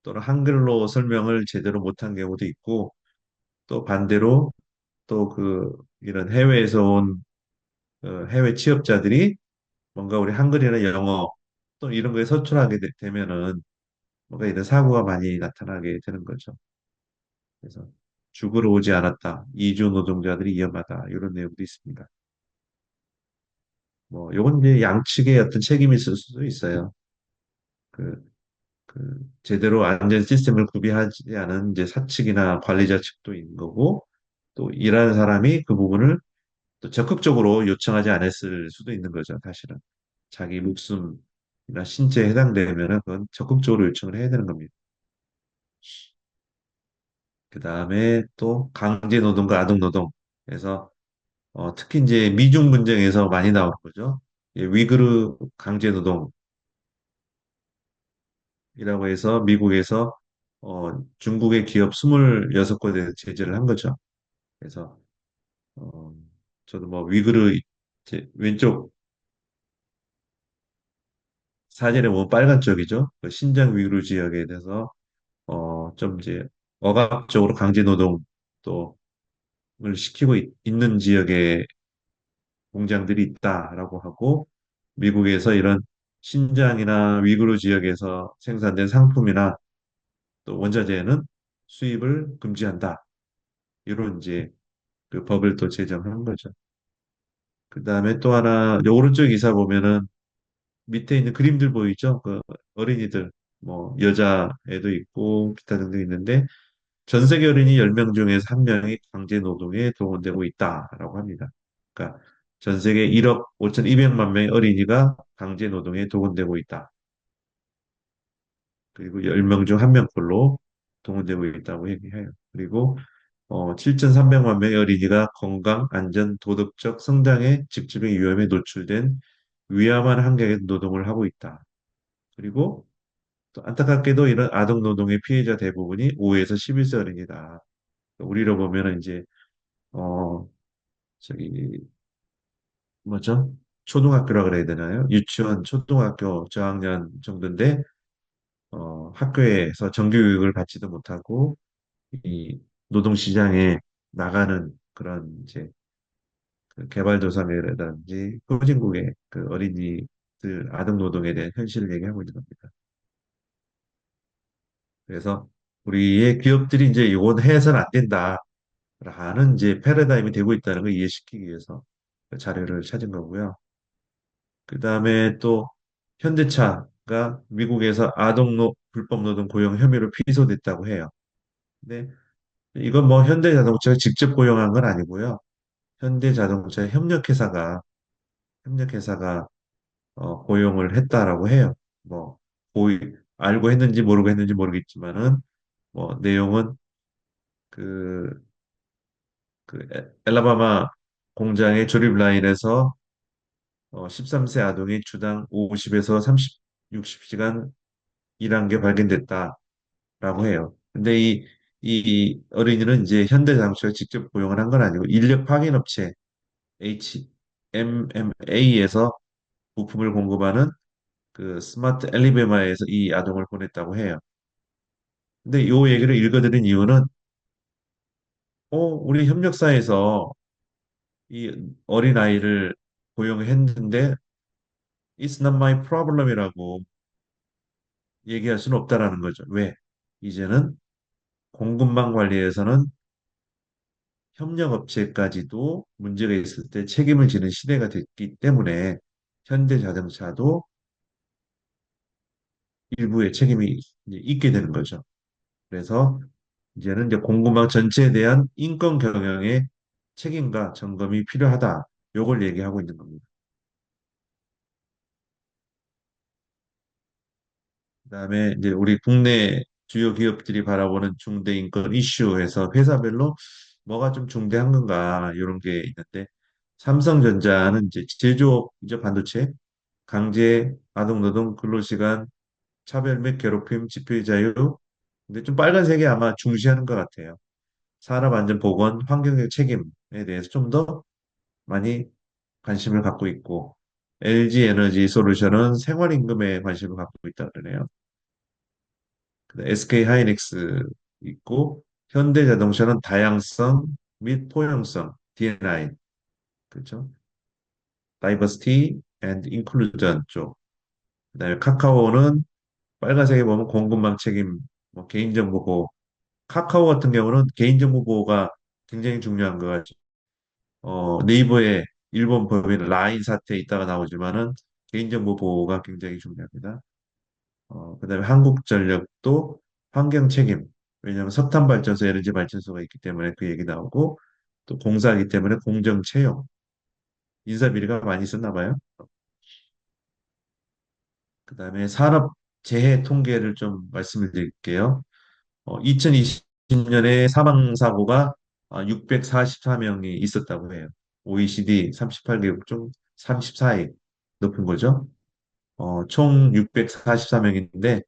또는 한글로 설명을 제대로 못한 경우도 있고 또 반대로 또 그 이런 해외에서 온 해외 취업자들이 뭔가 우리 한글이나 영어 또 이런 거에 서툴하게 되면은 뭔가 이런 사고가 많이 나타나게 되는 거죠. 그래서 죽으러 오지 않았다. 이주 노동자들이 위험하다. 이런 내용도 있습니다. 뭐 요건 이제 양측의 어떤 책임이 있을 수도 있어요. 그, 제대로 안전 시스템을 구비하지 않은 이제 사측이나 관리자 측도 있는 거고 또 일하는 사람이 그 부분을 또 적극적으로 요청하지 않았을 수도 있는 거죠. 사실은 자기 목숨이나 신체에 해당되면은 그건 적극적으로 요청을 해야 되는 겁니다. 그 다음에 또 강제 노동과 아동 노동. 그래서 특히 이제 미중 분쟁에서 많이 나오는 거죠. 위그르 강제 노동이라고 해서 미국에서 중국의 기업 26곳에 제재를 한 거죠. 그래서 어, 저도 뭐 위그르 왼쪽 사진에 보면 빨간 쪽이죠. 그 신장 위그르 지역에 대해서 좀 이제 억압적으로 강제 노동을 시키고 있는 지역에 공장들이 있다라고 하고 미국에서 이런 신장이나 위구르 지역에서 생산된 상품이나 또 원자재는 수입을 금지한다. 이런 이제 그 법을 또 제정한 거죠. 그 다음에 또 하나 오른쪽 기사 보면은 밑에 있는 그림들 보이죠? 그 어린이들 뭐 여자애도 있고 기타 등등 있는데 전 세계 어린이 10명 중에서 한 명이 강제 노동에 동원되고 있다라고 합니다. 그러니까 전 세계 1억 5,200만 명의 어린이가 강제 노동에 동원되고 있다. 그리고 10명 중 한 명꼴로 동원되고 있다고 얘기해요. 그리고 7,300만 명의 어린이가 건강, 안전, 도덕적 성장의 직접적인 위험에 노출된 위험한 환경에서 노동을 하고 있다. 그리고 또 안타깝게도 이런 아동 노동의 피해자 대부분이 5에서 11세 어린이다. 우리로 보면은 이제 어 저기 뭐죠? 초등학교라 그래야 되나요? 유치원, 초등학교 저학년 정도인데 학교에서 정규교육을 받지도 못하고 이 노동시장에 나가는 그런 이제 그 개발도상이라든지 후진국의 그 어린이들 아동 노동에 대한 현실을 얘기하고 있는 겁니다. 그래서 우리의 기업들이 이제 이건 해서는 안 된다라는 이제 패러다임이 되고 있다는 걸 이해시키기 위해서 그 자료를 찾은 거고요. 그 다음에 또 현대차가 미국에서 불법 노동 고용 혐의로 피소됐다고 해요. 근데 이건 뭐 현대자동차가 직접 고용한 건 아니고요. 현대자동차 협력회사가 고용을 했다라고 해요. 뭐 알고 했는지 모르고 했는지 모르겠지만은 뭐 내용은 그, 엘라바마 공장의 조립 라인에서 13세 아동이 주당 50에서 30, 60시간 일한 게 발견됐다라고 해요. 근데 이 어린이는 이제 현대자동차가 직접 고용을 한 건 아니고 인력 파견 업체 HMMA에서 부품을 공급하는 그 스마트 엘리베마에서 이 아동을 보냈다고 해요. 근데 이 얘기를 읽어드린 이유는 우리 협력사에서 이 어린아이를 고용했는데 It's not my problem이라고 얘기할 수는 없다라는 거죠. 왜? 이제는 공급망 관리에서는 협력업체까지도 문제가 있을 때 책임을 지는 시대가 됐기 때문에 현대자동차도 일부의 책임이 이제 있게 되는 거죠. 그래서 이제는 이제 공급망 전체에 대한 인권 경영의 책임과 점검이 필요하다. 요걸 얘기하고 있는 겁니다. 그다음에 이제 우리 국내 주요 기업들이 바라보는 중대 인권 이슈에서 회사별로 뭐가 좀 중대한 건가 이런 게 있는데 삼성전자는 이제 제조업 이제 반도체 강제 아동노동 근로시간 차별 및 괴롭힘 집회 자유 근데 좀 빨간색이 아마 중시하는 것 같아요. 산업안전보건 환경적 책임에 대해서 좀 더 많이 관심을 갖고 있고 LG 에너지 솔루션은 생활임금에 관심을 갖고 있다 그러네요. SK 하이닉스 있고 현대자동차는 다양성 및 포용성 D&I 그렇죠? Diversity and Inclusion 쪽. 그다음에 카카오는 빨간색에 보면 공급망 책임, 뭐 개인정보 보호. 카카오 같은 경우는 개인정보 보호가 굉장히 중요한 거 같죠. 네이버에 일본 법인 라인 사태에 있다가 나오지만은 개인정보 보호가 굉장히 중요합니다. 그다음에 한국전력도 환경 책임. 왜냐하면 석탄 발전소, 에너지 발전소가 있기 때문에 그 얘기 나오고 또 공사하기 때문에 공정 채용, 인사 비리가 많이 있었나 봐요. 그다음에 산업 재해 통계를 좀 말씀을 드릴게요. 2020년에 사망 사고가 644명이 있었다고 해요. OECD 38개국 중 34위 높은 거죠. 총 644명인데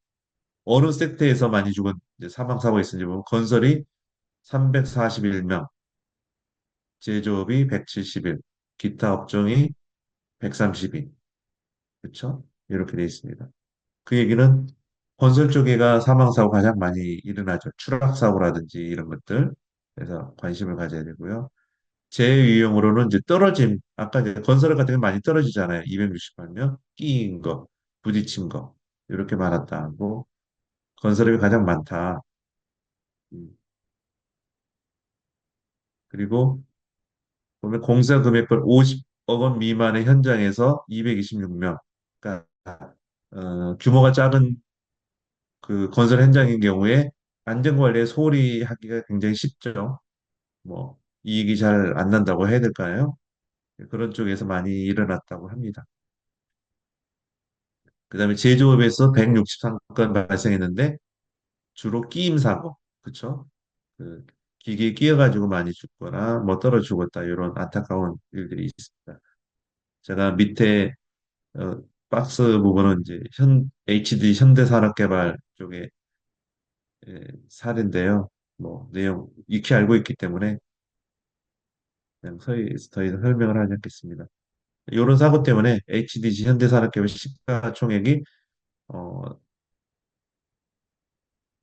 어느 섹터에서 많이 죽은 이제 사망 사고가 있었는지 보면 건설이 341명, 제조업이 171, 기타 업종이 132. 그렇죠? 이렇게 돼 있습니다. 그 얘기는 건설 쪽에가 사망 사고 가장 많이 일어나죠. 추락 사고라든지 이런 것들. 그래서 관심을 가져야 되고요. 제 유형으로는 이제 떨어짐, 아까 이제 건설 같은 게 많이 떨어지잖아요. 268명, 끼인 거, 부딪힌 거, 이렇게 많았다 하고, 건설업이 가장 많다. 음, 그리고 보면 공사 금액별 50억 원 미만의 현장에서 226명. 그러니까 규모가 작은 그 건설 현장인 경우에 안전관리에 소홀히 하기가 굉장히 쉽죠. 뭐 이익이 잘 안 난다고 해야 될까요? 그런 쪽에서 많이 일어났다고 합니다. 그다음에 제조업에서 163건 발생했는데 주로 끼임 사고, 그렇죠? 그 기계에 끼어가지고 많이 죽거나 뭐 떨어 죽었다 이런 안타까운 일들이 있습니다. 제가 밑에 박스 부분은 이제 HD 현대산업개발 쪽에 사례인데요. 뭐 내용 익히 알고 있기 때문에 그냥 더 이상 설명을 하지 않겠습니다. 이런 사고 때문에 HDC 현대산업개발 시가총액이 어,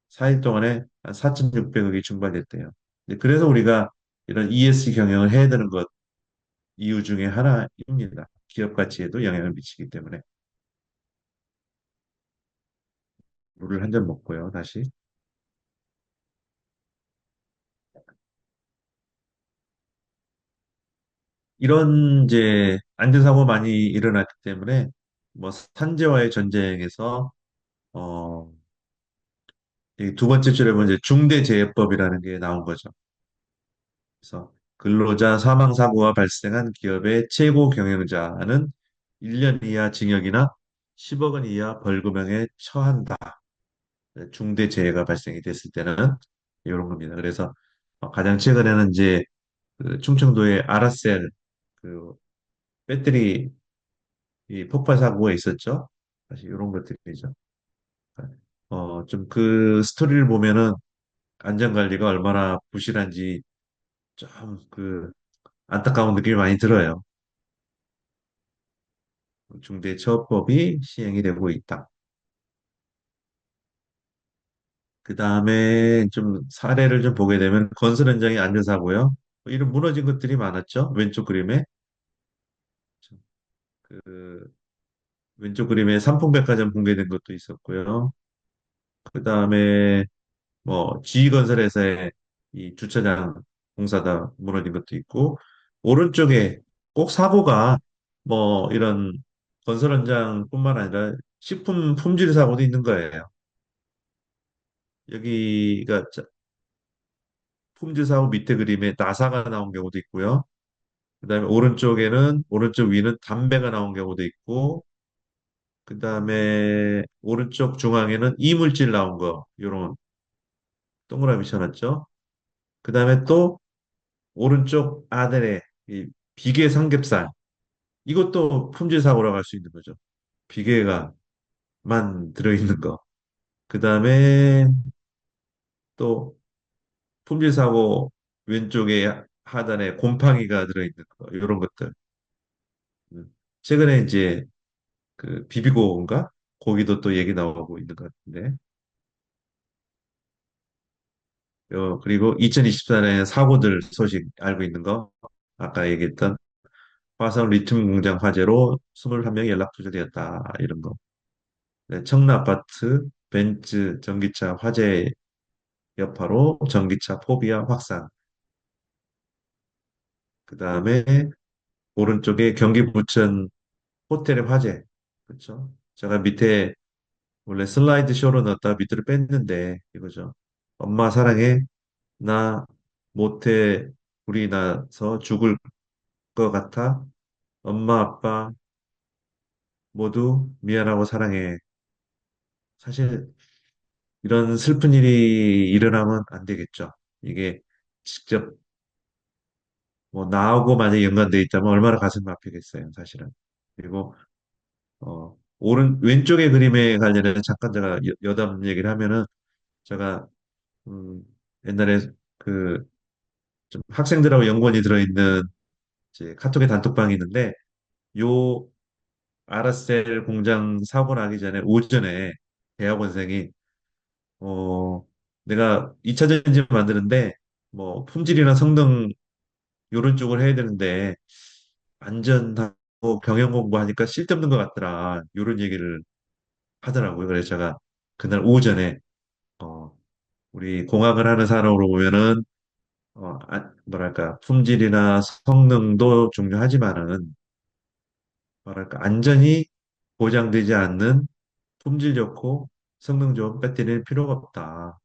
4일 동안에 한 4,600억이 증발됐대요. 그래서 우리가 이런 ESG 경영을 해야 되는 것 이유 중에 하나입니다. 기업 가치에도 영향을 미치기 때문에 물을 한 잔 먹고요. 다시. 이런 이제 안전사고 많이 일어났기 때문에 뭐 산재와의 전쟁에서 어, 이두 번째 줄에 보면 이제 중대재해법이라는 게 나온 거죠. 그래서 근로자 사망 사고가 발생한 기업의 최고 경영자는 1년 이하 징역이나 10억 원 이하 벌금형에 처한다. 중대재해가 발생이 됐을 때는 이런 겁니다. 그래서 가장 최근에는 이제 그 충청도의 아라셀 그 배터리 이 폭발 사고가 있었죠. 사실 이런 것들이죠. 좀 그 스토리를 보면은 안전관리가 얼마나 부실한지 좀 그 안타까운 느낌이 많이 들어요. 중대처벌법이 시행이 되고 있다. 그 다음에 좀 사례를 좀 보게 되면 건설 현장의 안전사고요. 이런 무너진 것들이 많았죠. 왼쪽 그림에 그 왼쪽 그림에 삼풍백화점 붕괴된 것도 있었고요. 그 다음에 뭐 지휘건설에서의 이 주차장 공사다 무너진 것도 있고 오른쪽에 꼭 사고가 뭐 이런 건설 현장뿐만 아니라 식품 품질 사고도 있는 거예요. 여기가 품질 사고 밑에 그림에 나사가 나온 경우도 있고요. 그다음에 오른쪽에는 오른쪽 위는 담배가 나온 경우도 있고 그다음에 오른쪽 중앙에는 이물질 나온 거 요런 동그라미 쳐놨죠. 그다음에 또 오른쪽 아들의 이 비계 삼겹살 이것도 품질 사고라고 할 수 있는 거죠. 비계가만 들어있는 거. 그 다음에 또 품질 사고 왼쪽에 하단에 곰팡이가 들어있는 거 이런 것들. 최근에 이제 그 비비고인가 거기도 또 얘기 나오고 있는 것 같은데. 그리고 2024년에 사고들 소식 알고 있는 거 아까 얘기했던 화성 리튬 공장 화재로 21명이 연락 두절되었다 이런 거. 네, 청라 아파트 벤츠 전기차 화재 여파로 전기차 포비아 확산. 그 다음에 오른쪽에 경기 부천 호텔의 화재. 그렇죠? 제가 밑에 원래 슬라이드 쇼로 넣었다 밑으로 뺐는데 이거죠. 엄마 사랑해. 나 못해. 우리 나서 죽을 것 같아. 엄마 아빠 모두 미안하고 사랑해. 사실 이런 슬픈 일이 일어나면 안 되겠죠. 이게 직접 뭐 나하고 만약에 연관돼 있다면 얼마나 가슴이 아프겠어요, 사실은. 그리고 오른 왼쪽의 그림에 관련해서 잠깐 제가 여담 얘기를 하면은 제가 음, 옛날에 그 좀 학생들하고 연구원이 들어있는 이제 카톡의 단톡방이 있는데 요 아라셀 공장 사고 나기 전에 오전에 대학원생이 어 내가 2차 전지 만드는데 뭐 품질이나 성능 요런 쪽을 해야 되는데 안전하고 경영 공부하니까 쓸데없는 것 같더라. 요런 얘기를 하더라고요. 그래서 제가 그날 오전에 어, 우리 공학을 하는 사람으로 보면은 뭐랄까 품질이나 성능도 중요하지만은 뭐랄까 안전이 보장되지 않는 품질 좋고 성능 좋은 배터리는 필요가 없다.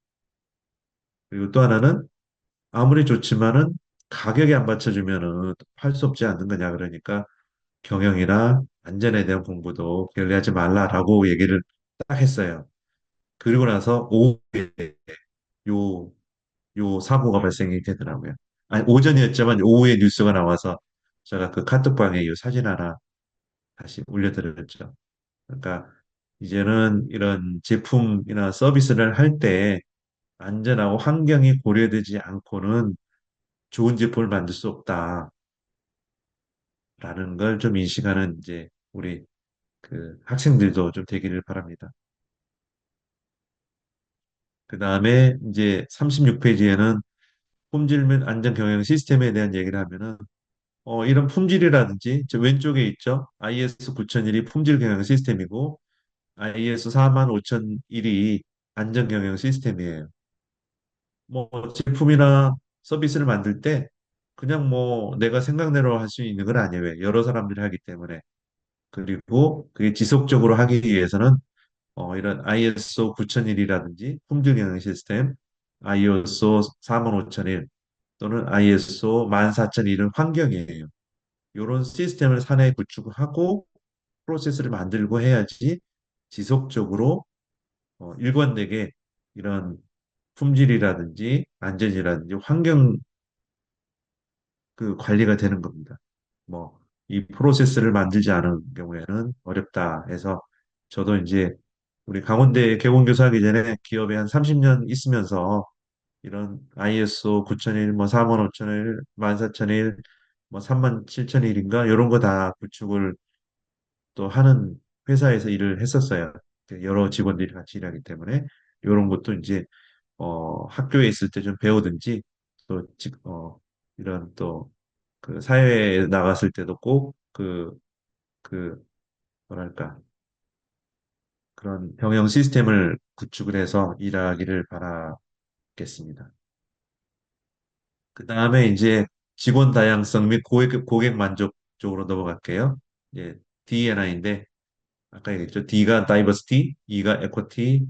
그리고 또 하나는 아무리 좋지만은 가격이 안 받쳐주면은 팔 수 없지 않는 거냐 그러니까 경영이나 안전에 대한 공부도 게을리하지 말라라고 얘기를 딱 했어요. 그리고 나서 오후에 요, 요 사고가 발생이 되더라고요. 아니, 오전이었지만 오후에 뉴스가 나와서 제가 그 카톡방에 이 사진 하나 다시 올려드렸죠. 그러니까 이제는 이런 제품이나 서비스를 할 때 안전하고 환경이 고려되지 않고는 좋은 제품을 만들 수 없다라는 걸 좀 인식하는 이제 우리 그 학생들도 좀 되기를 바랍니다. 그 다음에 이제 36페이지에는 품질 및 안전 경영 시스템에 대한 얘기를 하면은 이런 품질이라든지 저 왼쪽에 있죠. IS 9001이 품질 경영 시스템이고 IS 45001이 안전 경영 시스템이에요. 뭐 제품이나 서비스를 만들 때 그냥 뭐 내가 생각대로 할 수 있는 건 아니에요. 왜? 여러 사람들이 하기 때문에. 그리고 그게 지속적으로 하기 위해서는 이런 ISO 9001이라든지 품질 경영 시스템, ISO 45001 또는 ISO 14001은 환경이에요. 이런 시스템을 사내에 구축하고 프로세스를 만들고 해야지 지속적으로 일관되게 이런 품질이라든지 안전이라든지 환경 그 관리가 되는 겁니다. 뭐 이 프로세스를 만들지 않은 경우에는 어렵다 해서 저도 이제 우리 강원대 개공교수 하기 전에 기업에 한 30년 있으면서 이런 ISO 9001, 뭐 45001, 14001, 뭐 37001인가 이런 거 다 구축을 또 하는 회사에서 일을 했었어요. 여러 직원들이 같이 일하기 때문에 이런 것도 이제 학교에 있을 때 좀 배우든지 또 이런 또 그 사회에 나갔을 때도 꼭 그 뭐랄까 그런 경영 시스템을 구축을 해서 일하기를 바라겠습니다. 그 다음에 이제 직원 다양성 및 고객 만족 쪽으로 넘어갈게요. 이제 D&I인데 아까 얘기했죠. D가 diversity, E가 equity,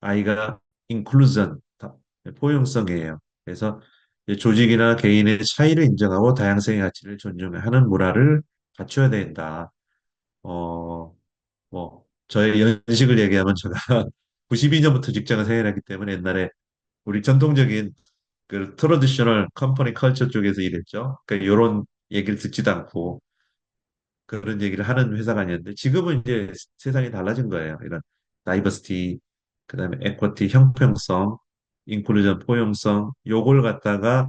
I가 inclusion, 포용성이에요. 그래서 이제 조직이나 개인의 차이를 인정하고 다양성의 가치를 존중하는 문화를 갖춰야 된다. 어, 저의 연식을 얘기하면 제가 92년부터 직장을 생활했기 때문에 옛날에 우리 전통적인 그 트러디셔널 컴퍼니 컬처 쪽에서 일했죠. 그러니까 이런 얘기를 듣지도 않고 그런 얘기를 하는 회사가 아니었는데 지금은 이제 세상이 달라진 거예요. 이런 다이버시티, 그다음에 에쿼티, 형평성, 인클루전, 포용성 요걸 갖다가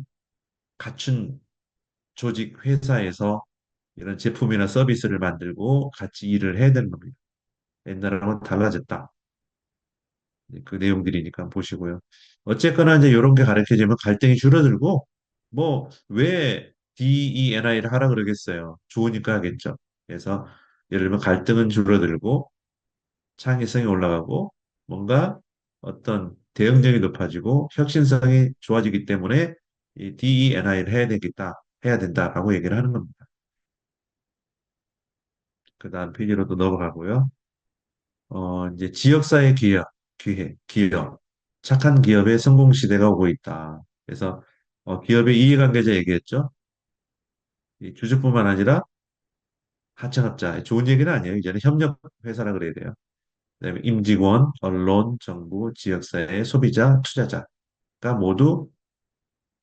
갖춘 조직 회사에서 이런 제품이나 서비스를 만들고 같이 일을 해야 되는 겁니다. 옛날하고는 달라졌다. 그 내용들이니까 보시고요. 어쨌거나 이제 이런 게 가르쳐지면 갈등이 줄어들고 뭐 왜 DENI를 하라 그러겠어요. 좋으니까 하겠죠. 그래서 예를 들면 갈등은 줄어들고 창의성이 올라가고 뭔가 어떤 대응력이 높아지고 혁신성이 좋아지기 때문에 이 DENI를 해야 된다라고 얘기를 하는 겁니다. 그 다음 페이지로도 넘어가고요. 이제 지역사회 기업. 착한 기업의 성공 시대가 오고 있다. 그래서 기업의 이해관계자 얘기했죠. 이 주주뿐만 아니라 하청업자. 좋은 얘기는 아니에요. 이제는 협력 회사라 그래야 돼요. 그다음에 임직원, 언론, 정부, 지역사회, 소비자, 투자자가 모두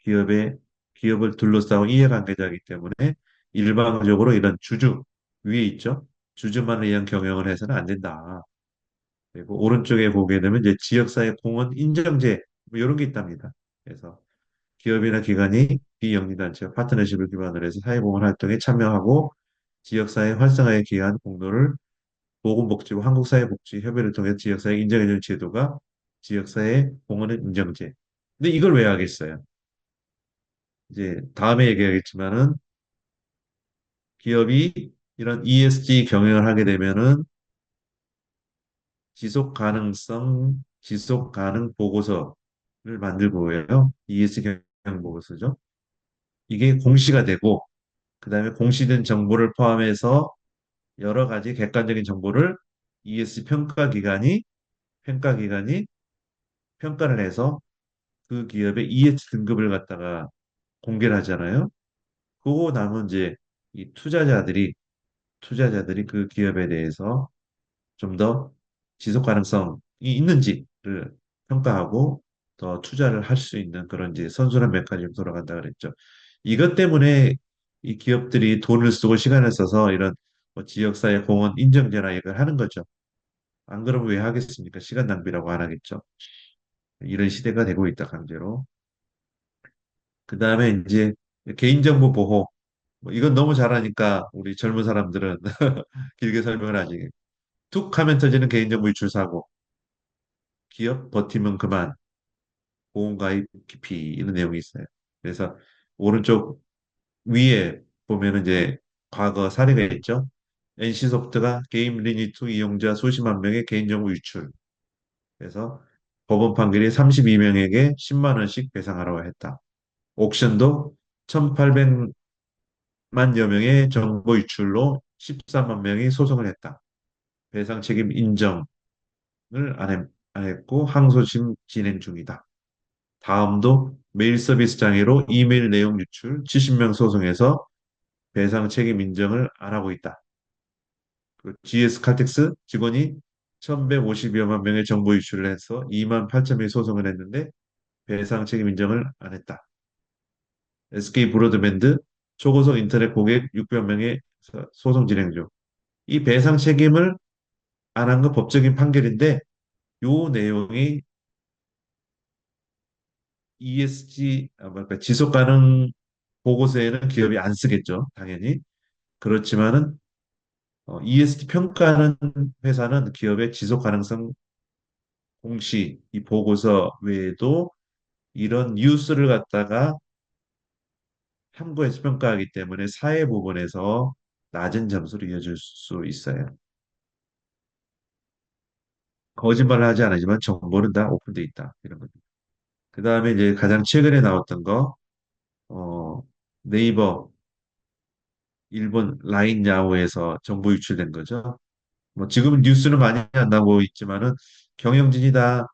기업의 기업을 둘러싸고 이해관계자이기 때문에 일방적으로 이런 주주 위에 있죠. 주주만을 위한 경영을 해서는 안 된다. 그리고 오른쪽에 보게 되면 이제 지역사회 공헌 인정제 뭐 이런 게 있답니다. 그래서 기업이나 기관이 비영리단체와 파트너십을 기반으로 해서 사회공헌 활동에 참여하고 지역사회 활성화에 기여한 공로를 보건복지부 한국사회복지협의회를 통해 지역사회 인정해주는 제도가 지역사회 공헌 인정제. 근데 이걸 왜 하겠어요? 이제 다음에 얘기하겠지만은 기업이 이런 ESG 경영을 하게 되면은 지속 가능 보고서를 만들고요. ESG 경영 보고서죠. 이게 공시가 되고 그다음에 공시된 정보를 포함해서 여러 가지 객관적인 정보를 ESG 평가 기관이 평가를 해서 그 기업의 ESG 등급을 갖다가 공개를 하잖아요. 그거 남은 이제 이 투자자들이 그 기업에 대해서 좀 더 지속 가능성이 있는지를 평가하고 더 투자를 할 수 있는 그런 이제 선순환 메커니즘 돌아간다 그랬죠. 이것 때문에 이 기업들이 돈을 쓰고 시간을 써서 이런 뭐 지역사회 공헌 인정제나 이걸 하는 거죠. 안 그러면 왜 하겠습니까? 시간 낭비라고 안 하겠죠. 이런 시대가 되고 있다, 강제로. 그 다음에 이제 개인정보 보호. 뭐 이건 너무 잘하니까 우리 젊은 사람들은 길게 설명을 하지. 툭 하면 터지는 개인정보 유출 사고. 기업 버티면 그만. 보험가입 기피 이런 내용이 있어요. 그래서 오른쪽 위에 보면은 이제 과거 사례가 있죠. NC소프트가 게임 리니투 이용자 수십만 명의 개인정보 유출. 그래서 법원 판결이 32명에게 10만 원씩 배상하라고 했다. 옥션도 1800만 여 명의 정보 유출로 14만 명이 소송을 했다. 배상 책임 인정을 안 했고 항소심 진행 중이다. 다음도 메일 서비스 장애로 이메일 내용 유출 70명 소송에서 배상 책임 인정을 안 하고 있다. GS 칼텍스 직원이 1150여만 명의 정보 유출을 해서 2만 8천 명이 소송을 했는데 배상 책임 인정을 안 했다. SK 브로드밴드 초고속 인터넷 고객 600만 명의 소송 진행 중. 이 배상 책임을 안 한 건 법적인 판결인데 요 내용이 ESG 뭐랄까 지속 가능 보고서에는 기업이 안 쓰겠죠, 당연히. 그렇지만은 ESG 평가하는 회사는 기업의 지속 가능성 공시 이 보고서 외에도 이런 뉴스를 갖다가 참고해서 평가하기 때문에 사회 부분에서 낮은 점수를 이어줄 수 있어요. 거짓말을 하지 않지만 정보는 다 오픈돼 있다. 이런 겁니다. 그 다음에 이제 가장 최근에 나왔던 거, 네이버, 일본 라인 야후에서 정보 유출된 거죠. 뭐 지금은 뉴스는 많이 안 나오고 있지만은 경영진이 다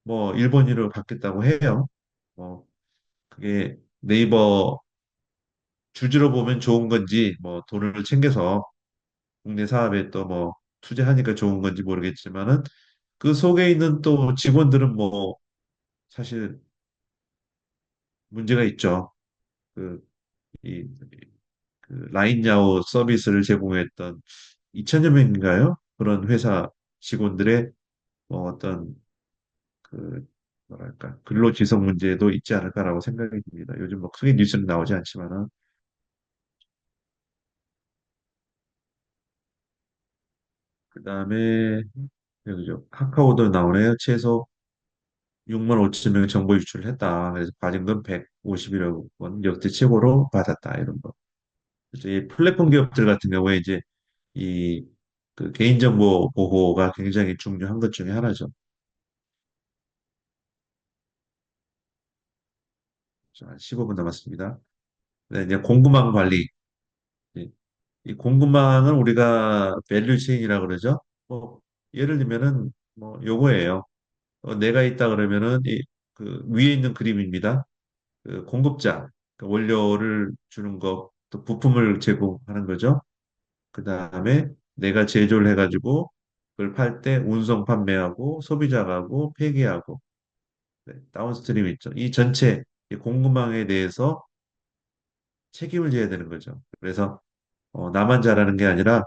뭐 일본인으로 바뀌었다고 해요. 뭐 그게 네이버 주주로 보면 좋은 건지 뭐 돈을 챙겨서 국내 사업에 또 뭐 투자하니까 좋은 건지 모르겠지만은 그 속에 있는 또 직원들은 뭐 사실 문제가 있죠. 그, 이, 그 라인야오 서비스를 제공했던 2천여 명인가요? 그런 회사 직원들의 뭐 어떤 그 뭐랄까 근로지속 문제도 있지 않을까라고 생각이 듭니다. 요즘 뭐 크게 뉴스는 나오지 않지만은 그다음에 여기죠. 카카오도 나오네요. 최소 6만 5천 명 정보 유출을 했다. 그래서 과징금 151억 원 역대 최고로 받았다. 이런 거. 그래서 이 플랫폼 기업들 같은 경우에 이제 이 그 개인정보 보호가 굉장히 중요한 것 중에 하나죠. 자, 15분 남았습니다. 네, 이제 공급망 관리. 이, 이 공급망은 우리가 밸류 체인이라고 그러죠. 뭐 예를 들면은 뭐 요거예요. 내가 있다 그러면은 그 위에 있는 그림입니다. 그 공급자, 그 원료를 주는 거, 또 부품을 제공하는 거죠. 그 다음에 내가 제조를 해가지고 그걸 팔 때 운송 판매하고 소비자가 하고 폐기하고 네, 다운스트림 있죠. 이 전체 이 공급망에 대해서 책임을 져야 되는 거죠. 그래서 나만 잘하는 게 아니라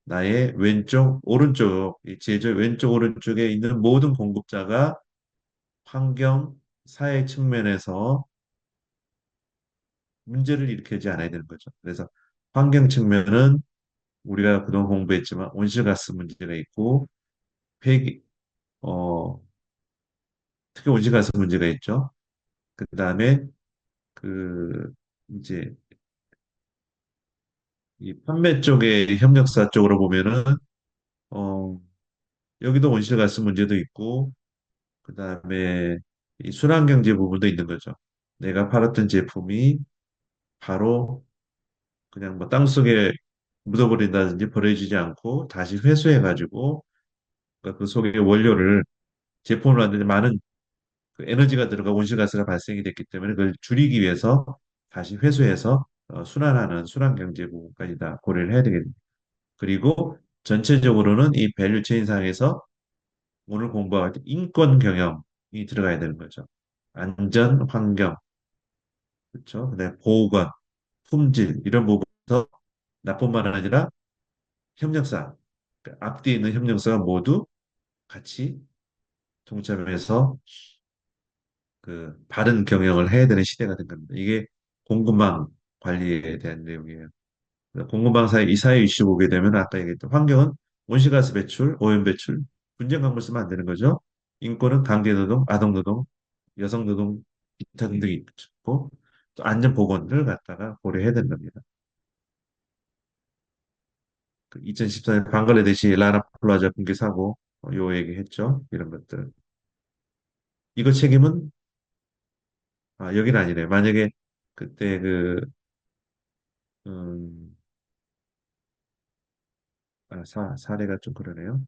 나의 왼쪽, 오른쪽, 이 제조 왼쪽, 오른쪽에 있는 모든 공급자가 환경, 사회 측면에서 문제를 일으키지 않아야 되는 거죠. 그래서 환경 측면은 우리가 그동안 공부했지만 온실가스 문제가 있고 폐기, 어, 특히 온실가스 문제가 있죠. 그 다음에 그 이제 이 판매 쪽의 협력사 쪽으로 보면은 어, 여기도 온실가스 문제도 있고 그 다음에 이 순환경제 부분도 있는 거죠. 내가 팔았던 제품이 바로 그냥 뭐 땅속에 묻어버린다든지 버려지지 않고 다시 회수해가지고 그러니까 그 속에 원료를 제품을 만드는 데 많은 그 에너지가 들어가 온실가스가 발생이 됐기 때문에 그걸 줄이기 위해서 다시 회수해서 순환하는 순환경제 부분까지 다 고려를 해야 되겠습니다. 그리고 전체적으로는 이 밸류 체인 상에서 오늘 공부할 때 인권 경영이 들어가야 되는 거죠. 안전, 환경, 그렇죠? 그다음에 보건, 품질 이런 부분에서 나뿐만 아니라 협력사, 그 앞뒤에 있는 협력사가 모두 같이 동참해서 그 바른 경영을 해야 되는 시대가 된 겁니다. 이게 공급망 관리에 대한 내용이에요. 공급망 사회 이 사회 이슈 보게 되면 아까 얘기했던 환경은 온실가스 배출, 오염 배출, 분쟁 광고 쓰면 안 되는 거죠. 인권은 강제노동, 아동노동, 여성노동 기타 등등이 있고 또 안전보건을 갖다가 고려해야 되는 겁니다. 그 2014년 방글라데시 라나 플라자 붕괴 사고 요 얘기했죠. 이런 것들. 이거 책임은 여기는 아니래요. 만약에 그때 그 음, 사례가 좀 그러네요.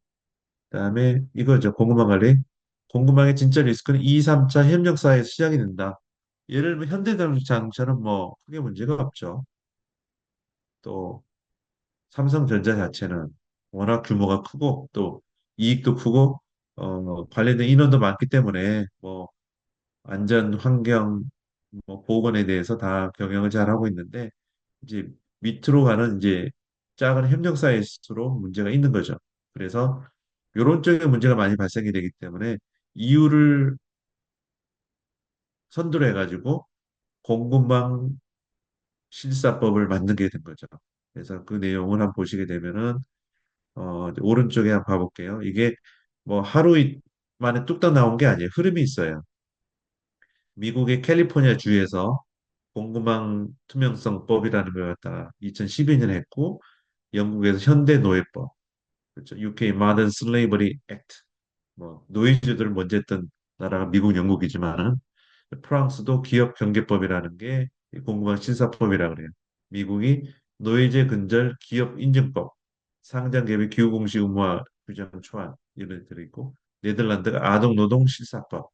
그다음에 이거죠. 공급망 관리. 공급망의 진짜 리스크는 2, 3차 협력사에서 시작이 된다. 예를 들면 현대자동차는 뭐 크게 문제가 없죠. 또 삼성전자 자체는 워낙 규모가 크고 또 이익도 크고 관련된 인원도 많기 때문에 뭐 안전 환경 뭐 보건에 대해서 다 경영을 잘 하고 있는데 이제 밑으로 가는 이제 작은 협력사일수록 문제가 있는 거죠. 그래서 이런 쪽에 문제가 많이 발생이 되기 때문에 이유를 선두로 해가지고 공급망 실사법을 만들게 된 거죠. 그래서 그 내용을 한번 보시게 되면은 이제 오른쪽에 한번 봐볼게요. 이게 뭐 하루 만에 뚝딱 나온 게 아니에요. 흐름이 있어요. 미국의 캘리포니아 주에서 공급망 투명성법이라는 걸 갖다가 2012년에 했고 영국에서 현대 노예법, 그렇죠. UK Modern Slavery Act, 뭐 노예제도를 먼저 했던 나라가 미국, 영국이지만은 프랑스도 기업 경제법이라는 게 공공한 신사법이라 그래요. 미국이 노예제 근절 기업 인증법, 상장 기업의 기후 공시 의무화 규정 초안 이런 들어 있고 네덜란드가 아동 노동 실사법,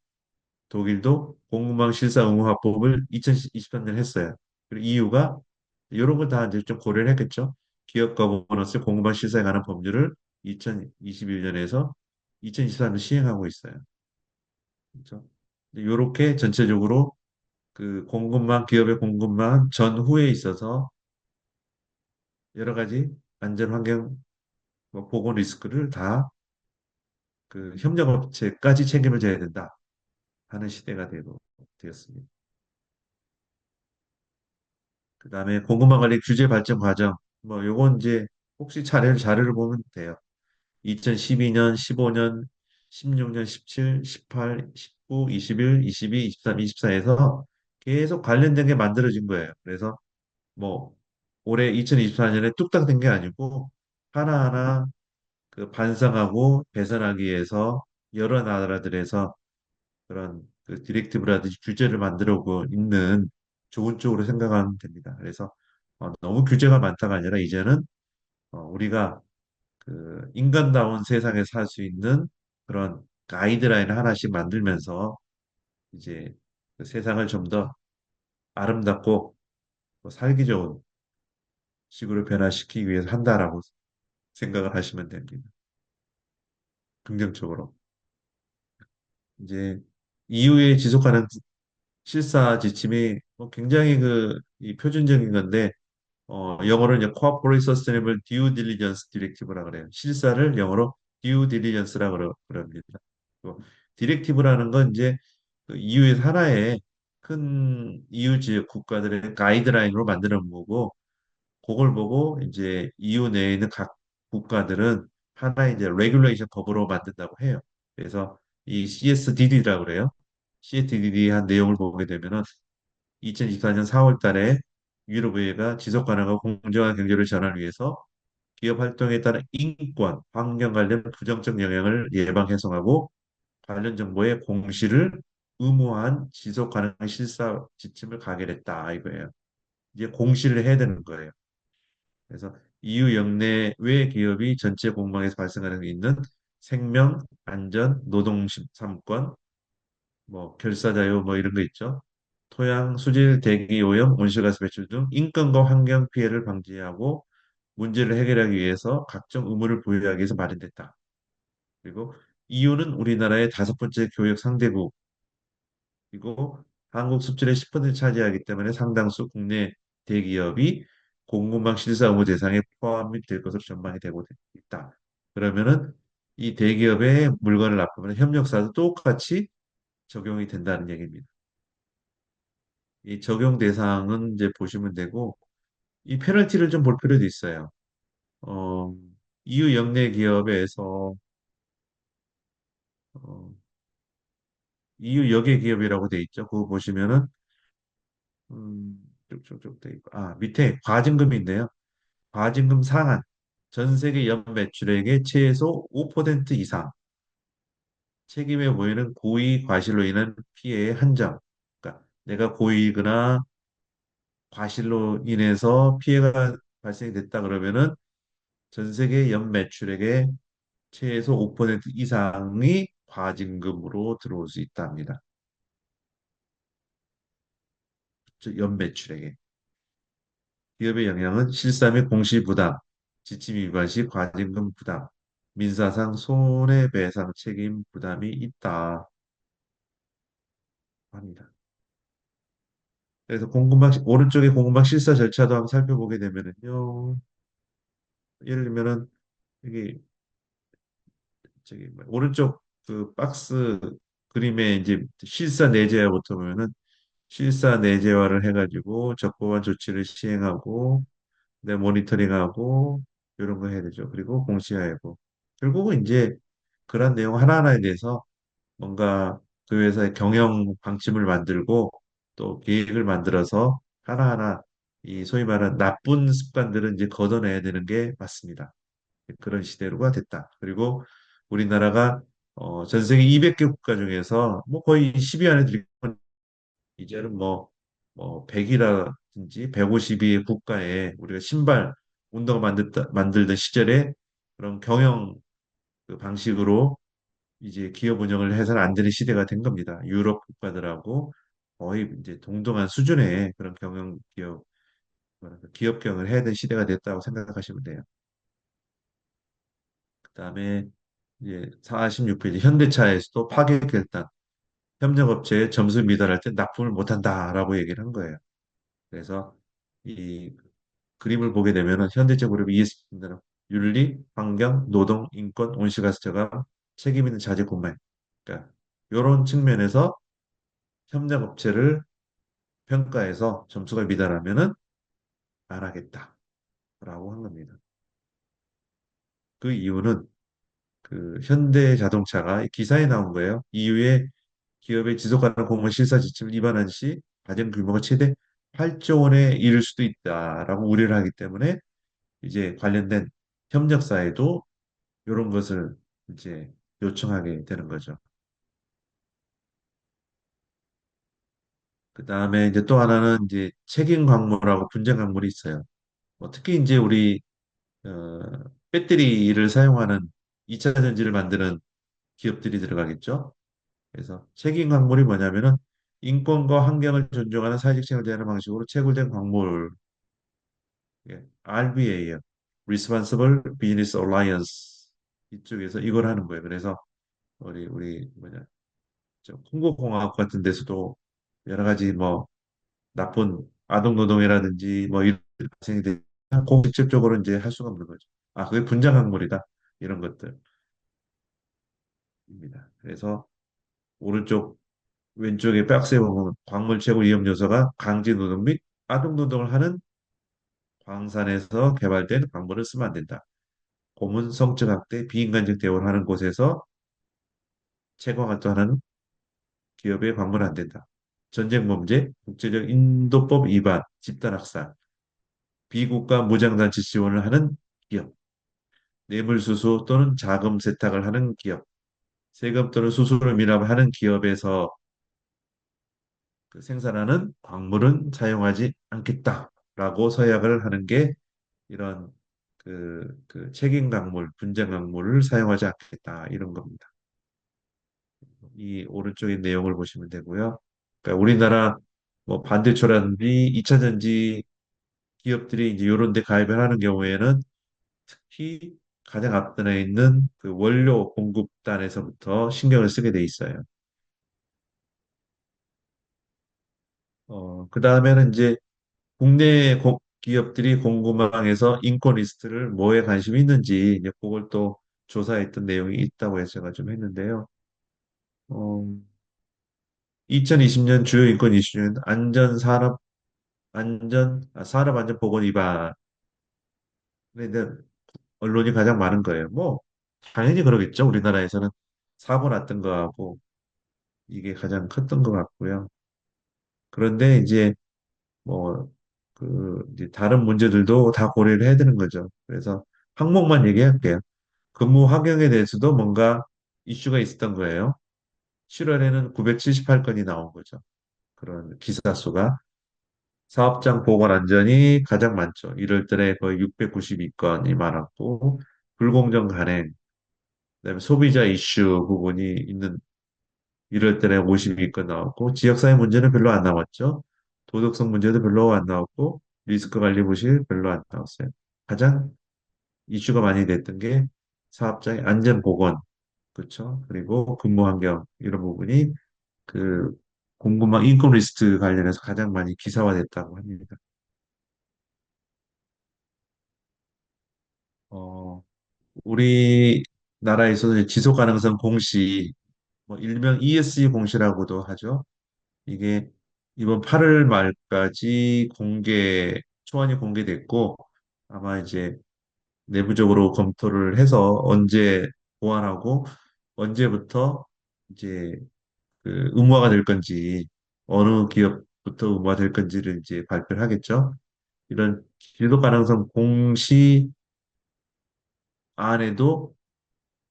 독일도 공무망 실사 의무화법을 2023년 했어요. 그리고 EU가 이런 걸 다 이제 좀 고려를 했겠죠. 기업 거버넌스 공무망 실사에 관한 법률을 2021년에서 2024년 시행하고 있어요. 그렇죠? 이렇게 전체적으로 그 공급망 기업의 공급망 전후에 있어서 여러 가지 안전 환경 뭐 보건 리스크를 다 그 협력업체까지 책임을 져야 된다 하는 시대가 되었습니다. 그다음에 공급망 관리 규제 발전 과정 뭐 요건 이제 혹시 자료를 보면 돼요. 2012년, 15년, 16년, 17, 18, 19, 21, 22, 23, 24에서 계속 관련된 게 만들어진 거예요. 그래서 뭐 올해 2024년에 뚝딱 된 게 아니고 하나하나 그 반성하고 개선하기 위해서 여러 나라들에서 그런 그 디렉티브라든지 규제를 만들어 오고 있는 좋은 쪽으로 생각하면 됩니다. 그래서 너무 규제가 많다가 아니라 이제는 우리가 그 인간다운 세상에 살 수 있는 그런 가이드라인 하나씩 만들면서 이제 그 세상을 좀 더 아름답고 뭐 살기 좋은 식으로 변화시키기 위해서 한다라고 생각을 하시면 됩니다. 긍정적으로. 이제 이후에 지속하는 실사 지침이 뭐 굉장히 이 표준적인 건데 영어로 이제 Corporate Sustainable Due Diligence Directive라 그래요. 실사를 영어로 Due Diligence라 그럽니다. 디렉티브라는 건 이제 그 EU에서 하나의 큰 EU 지역 국가들의 가이드라인으로 만드는 거고 그걸 보고 이제 EU 내에 있는 각 국가들은 하나의 이제 레귤레이션 법으로 만든다고 해요. 그래서 이 CSDD라고 그래요. CSDD 한 내용을 보게 되면은 2024년 4월 달에 유럽의회가 지속 가능한 공정한 경제를 전환을 위해서 기업 활동에 따른 인권, 환경 관련 부정적 영향을 예방 해소하고 관련 정보의 공시를 의무화한 지속 가능한 실사 지침을 가결했다 이거예요. 이제 공시를 해야 되는 거예요. 그래서 EU 역내 외 기업이 전체 공방에서 발생하는 게 있는 생명, 안전, 노동 3권, 뭐 결사자유 뭐 이런 거 있죠. 토양, 수질, 대기 오염, 온실가스 배출 등 인권과 환경 피해를 방지하고 문제를 해결하기 위해서 각종 의무를 부여하기 위해서 마련됐다. 그리고 EU는 우리나라의 다섯 번째 교역 상대국이고 한국 수출의 10% 차지하기 때문에 상당수 국내 대기업이 공급망 실사 의무 대상에 포함이 될 것으로 전망이 되고 있다. 그러면은 이 대기업의 물건을 납품하는 협력사도 똑같이 적용이 된다는 얘기입니다. 이 적용 대상은 이제 보시면 되고 이 페널티를 좀 볼 필요도 있어요. 어, EU 역내 기업에서 어, EU 역의 기업이라고 돼 있죠. 그거 보시면은 쭉쭉쭉 돼 있고 밑에 과징금이 있네요. 과징금 상한 전 세계 연 매출액의 최소 5% 이상 책임에 보이는 고의 과실로 인한 피해의 한정. 그러니까 내가 고의거나 과실로 인해서 피해가 발생이 됐다 그러면은 전 세계 연 매출액의 최소 5% 이상이 과징금으로 들어올 수 있답니다. 연 매출액에. 기업의 영향은 실사 및 공시부담, 지침 위반 시 과징금 부담, 민사상 손해배상 책임 부담이 있다 합니다. 그래서 오른쪽에 공금방 실사 절차도 한번 살펴보게 되면은요. 예를 들면은 여기 저기 오른쪽 그 박스 그림에 이제 실사 내재화부터 보면은 실사 내재화를 해가지고 적법한 조치를 시행하고 내 모니터링하고 이런 거 해야 되죠. 그리고 공시하고 결국은 이제 그런 내용 하나하나에 대해서 뭔가 그 회사의 경영 방침을 만들고 또 계획을 만들어서 하나하나 이 소위 말하는 나쁜 습관들은 이제 걷어내야 되는 게 맞습니다. 그런 시대로가 됐다. 그리고 우리나라가 전 세계 200개 국가 중에서 뭐 거의 10위 안에 들고 이제는 뭐 100이라든지 150위 국가에 우리가 신발 운동을 만들던 시절에 그런 경영 그 방식으로 이제 기업 운영을 해서는 안 되는 시대가 된 겁니다. 유럽 국가들하고 거의 이제 동등한 수준의 그런 경영 기업 경영을 해야 되는 시대가 됐다고 생각하시면 돼요. 그다음에 이제 46페이지 현대차에서도 파괴 결단 협력업체에 점수 미달할 때 납품을 못한다라고 얘기를 한 거예요. 그래서 이 그림을 보게 되면은 현대차그룹이 ESG는 윤리, 환경, 노동, 인권, 온실가스 저감, 책임 있는 자재 구매. 그러니까 이런 측면에서 협력업체를 평가해서 점수가 미달하면은 안 하겠다라고 한 겁니다. 그 이유는 그 현대자동차가 기사에 나온 거예요. 이후에 기업의 지속가능 공무원 실사 지침을 위반한 시 과징 규모가 최대 8조 원에 이를 수도 있다라고 우려를 하기 때문에 이제 관련된 협력사에도 이런 것을 이제 요청하게 되는 거죠. 그 다음에 이제 또 하나는 이제 책임 광물하고 분쟁 광물이 있어요. 특히 이제 우리 어, 배터리를 사용하는 2차 전지를 만드는 기업들이 들어가겠죠. 그래서 책임 광물이 뭐냐면은 인권과 환경을 존중하는 사회적 책임을 대하는 방식으로 채굴된 광물, 예, RBA요. Responsible Business Alliance 이쪽에서 이걸 하는 거예요. 그래서 우리 뭐냐, 홍보공학 같은 데서도 여러 가지 뭐 나쁜 아동 노동이라든지 뭐 이런 발생이 되면 공직접적으로 이제 할 수가 없는 거죠. 아, 그게 분자 광물이다. 이런 것들입니다. 그래서 오른쪽 왼쪽에 박스에 보면 광물 채굴 위험 요소가 강제 노동 및 아동 노동을 하는 광산에서 개발된 광물을 쓰면 안 된다. 고문, 성적 학대, 비인간적 대우를 하는 곳에서 채광 활동하는 기업의 광고는 안 된다. 전쟁 범죄, 국제적 인도법 위반, 집단 학살, 비국가 무장단체 지원을 하는 기업, 뇌물수수 또는 자금 세탁을 하는 기업, 세금 또는 수수료 미납을 하는 기업에서 그 생산하는 광물은 사용하지 않겠다라고 서약을 하는 게 이런 그 책임 광물, 분쟁 광물을 사용하지 않겠다 이런 겁니다. 이 오른쪽의 내용을 보시면 되고요. 그러니까 우리나라 뭐 반대초라든지 2차 전지 기업들이 이제 이런 데 가입을 하는 경우에는 특히 가장 앞단에 있는 그 원료 공급단에서부터 신경을 쓰게 돼 있어요. 그 다음에는 이제 국내 기업들이 공급망에서 인권 리스트를 뭐에 관심이 있는지 이제 그걸 또 조사했던 내용이 있다고 해서 제가 좀 했는데요. 어, 2020년 주요 인권 이슈 중 산업 안전 보건 위반에 대한 언론이 가장 많은 거예요. 뭐 당연히 그러겠죠. 우리나라에서는 사고 났던 거하고 이게 가장 컸던 것 같고요. 그런데 이제 뭐 이제 다른 문제들도 다 고려를 해야 되는 거죠. 그래서 항목만 얘기할게요. 근무 환경에 대해서도 뭔가 이슈가 있었던 거예요. 7월에는 978건이 나온 거죠. 그런 기사 수가. 사업장 보건 안전이 가장 많죠. 이럴 때에 거의 692건이 많았고, 불공정 간행, 그다음에 소비자 이슈 부분이 있는 이럴 때에 52건 나왔고, 지역사회 문제는 별로 안 나왔죠. 도덕성 문제도 별로 안 나왔고, 리스크 관리 부실 별로 안 나왔어요. 가장 이슈가 많이 됐던 게 사업장의 안전 보건, 그렇죠. 그리고 근무 환경 이런 부분이 그 공급망 인권 리스트 관련해서 가장 많이 기사화됐다고 합니다. 어, 우리나라에서는 지속 가능성 공시, 뭐 일명 ESG 공시라고도 하죠. 이게 이번 8월 말까지 초안이 공개됐고 아마 이제 내부적으로 검토를 해서 언제 보완하고 언제부터 이제 그 의무화가 될 건지 어느 기업부터 의무화될 건지를 이제 발표를 하겠죠. 이런 지속 가능성 공시 안에도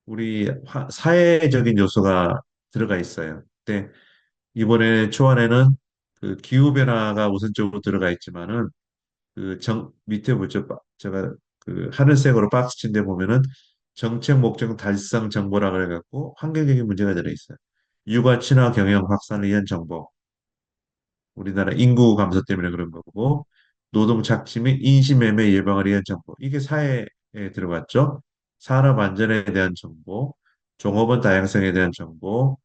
우리 사회적인 요소가 들어가 있어요. 근데 이번에 초안에는 그 기후 변화가 우선적으로 들어가 있지만은 그 밑에 보죠. 제가 그 하늘색으로 박스 친 데 보면은 정책 목적 달성 정보라 그래갖고 환경적인 문제가 들어 있어요. 육아 친화 경영 확산을 위한 정보. 우리나라 인구 감소 때문에 그런 거고 노동 착취 및 인신매매 예방을 위한 정보. 이게 사회에 들어갔죠. 산업 안전에 대한 정보, 종업원 다양성에 대한 정보,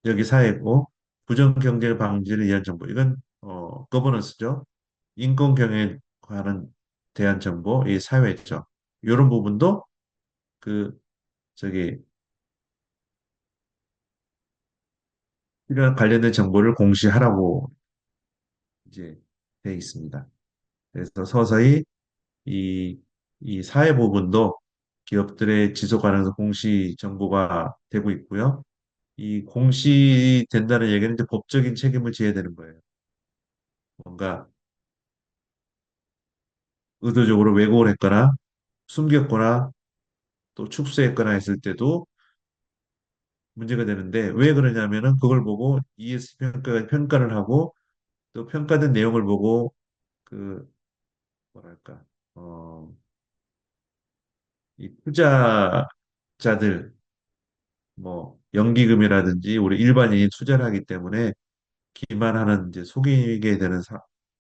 여기 사회고 부정 경제 방지를 위한 정보. 이건 거버넌스죠. 인권 경영에 관한 대한 정보, 이 사회죠. 이런 부분도 그 저기 이런 관련된 정보를 공시하라고 이제 돼 있습니다. 그래서 서서히 이, 이 사회 부분도 기업들의 지속 가능성 공시 정보가 되고 있고요. 이 공시 된다는 얘기는 이제 법적인 책임을 져야 되는 거예요. 뭔가 의도적으로 왜곡을 했거나 숨겼거나 또 축소했거나 했을 때도 문제가 되는데 왜 그러냐면은 그걸 보고 ES 평가를 하고 또 평가된 내용을 보고 그 뭐랄까 어, 이 투자자들 뭐 연기금이라든지 우리 일반인이 투자를 하기 때문에 기만하는 이제 속이게 되는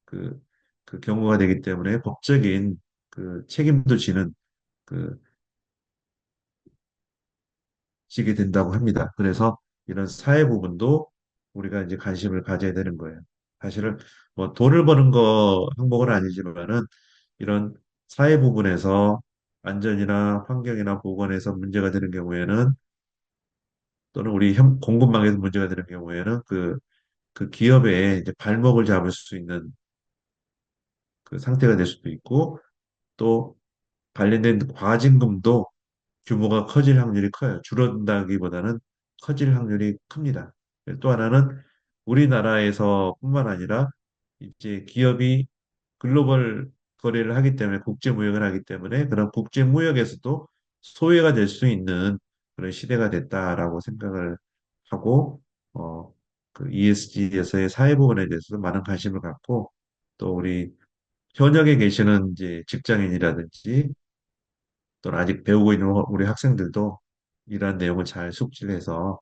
그, 그 경우가 되기 때문에 법적인 그 책임도 지는 그 지게 된다고 합니다. 그래서 이런 사회 부분도 우리가 이제 관심을 가져야 되는 거예요. 사실은 뭐 돈을 버는 거 항목은 아니지만은 이런 사회 부분에서 안전이나 환경이나 보건에서 문제가 되는 경우에는 또는 우리 공급망에서 문제가 되는 경우에는 그 기업의 이제 발목을 잡을 수 있는 그 상태가 될 수도 있고 또 관련된 과징금도 규모가 커질 확률이 커요. 줄어든다기보다는 커질 확률이 큽니다. 또 하나는 우리나라에서뿐만 아니라 이제 기업이 글로벌 거래를 하기 때문에 국제 무역을 하기 때문에 그런 국제 무역에서도 소외가 될 수 있는 그런 시대가 됐다라고 생각을 하고 그 ESG에서의 사회 부분에 대해서도 많은 관심을 갖고 또 우리 현역에 계시는 이제 직장인이라든지 또는 아직 배우고 있는 우리 학생들도 이러한 내용을 잘 숙지해서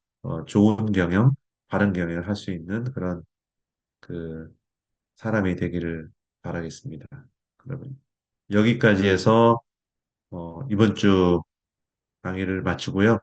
좋은 경영, 바른 경영을 할 수 있는 그런 그 사람이 되기를 바라겠습니다. 그러면 여기까지 해서 이번 주 강의를 마치고요.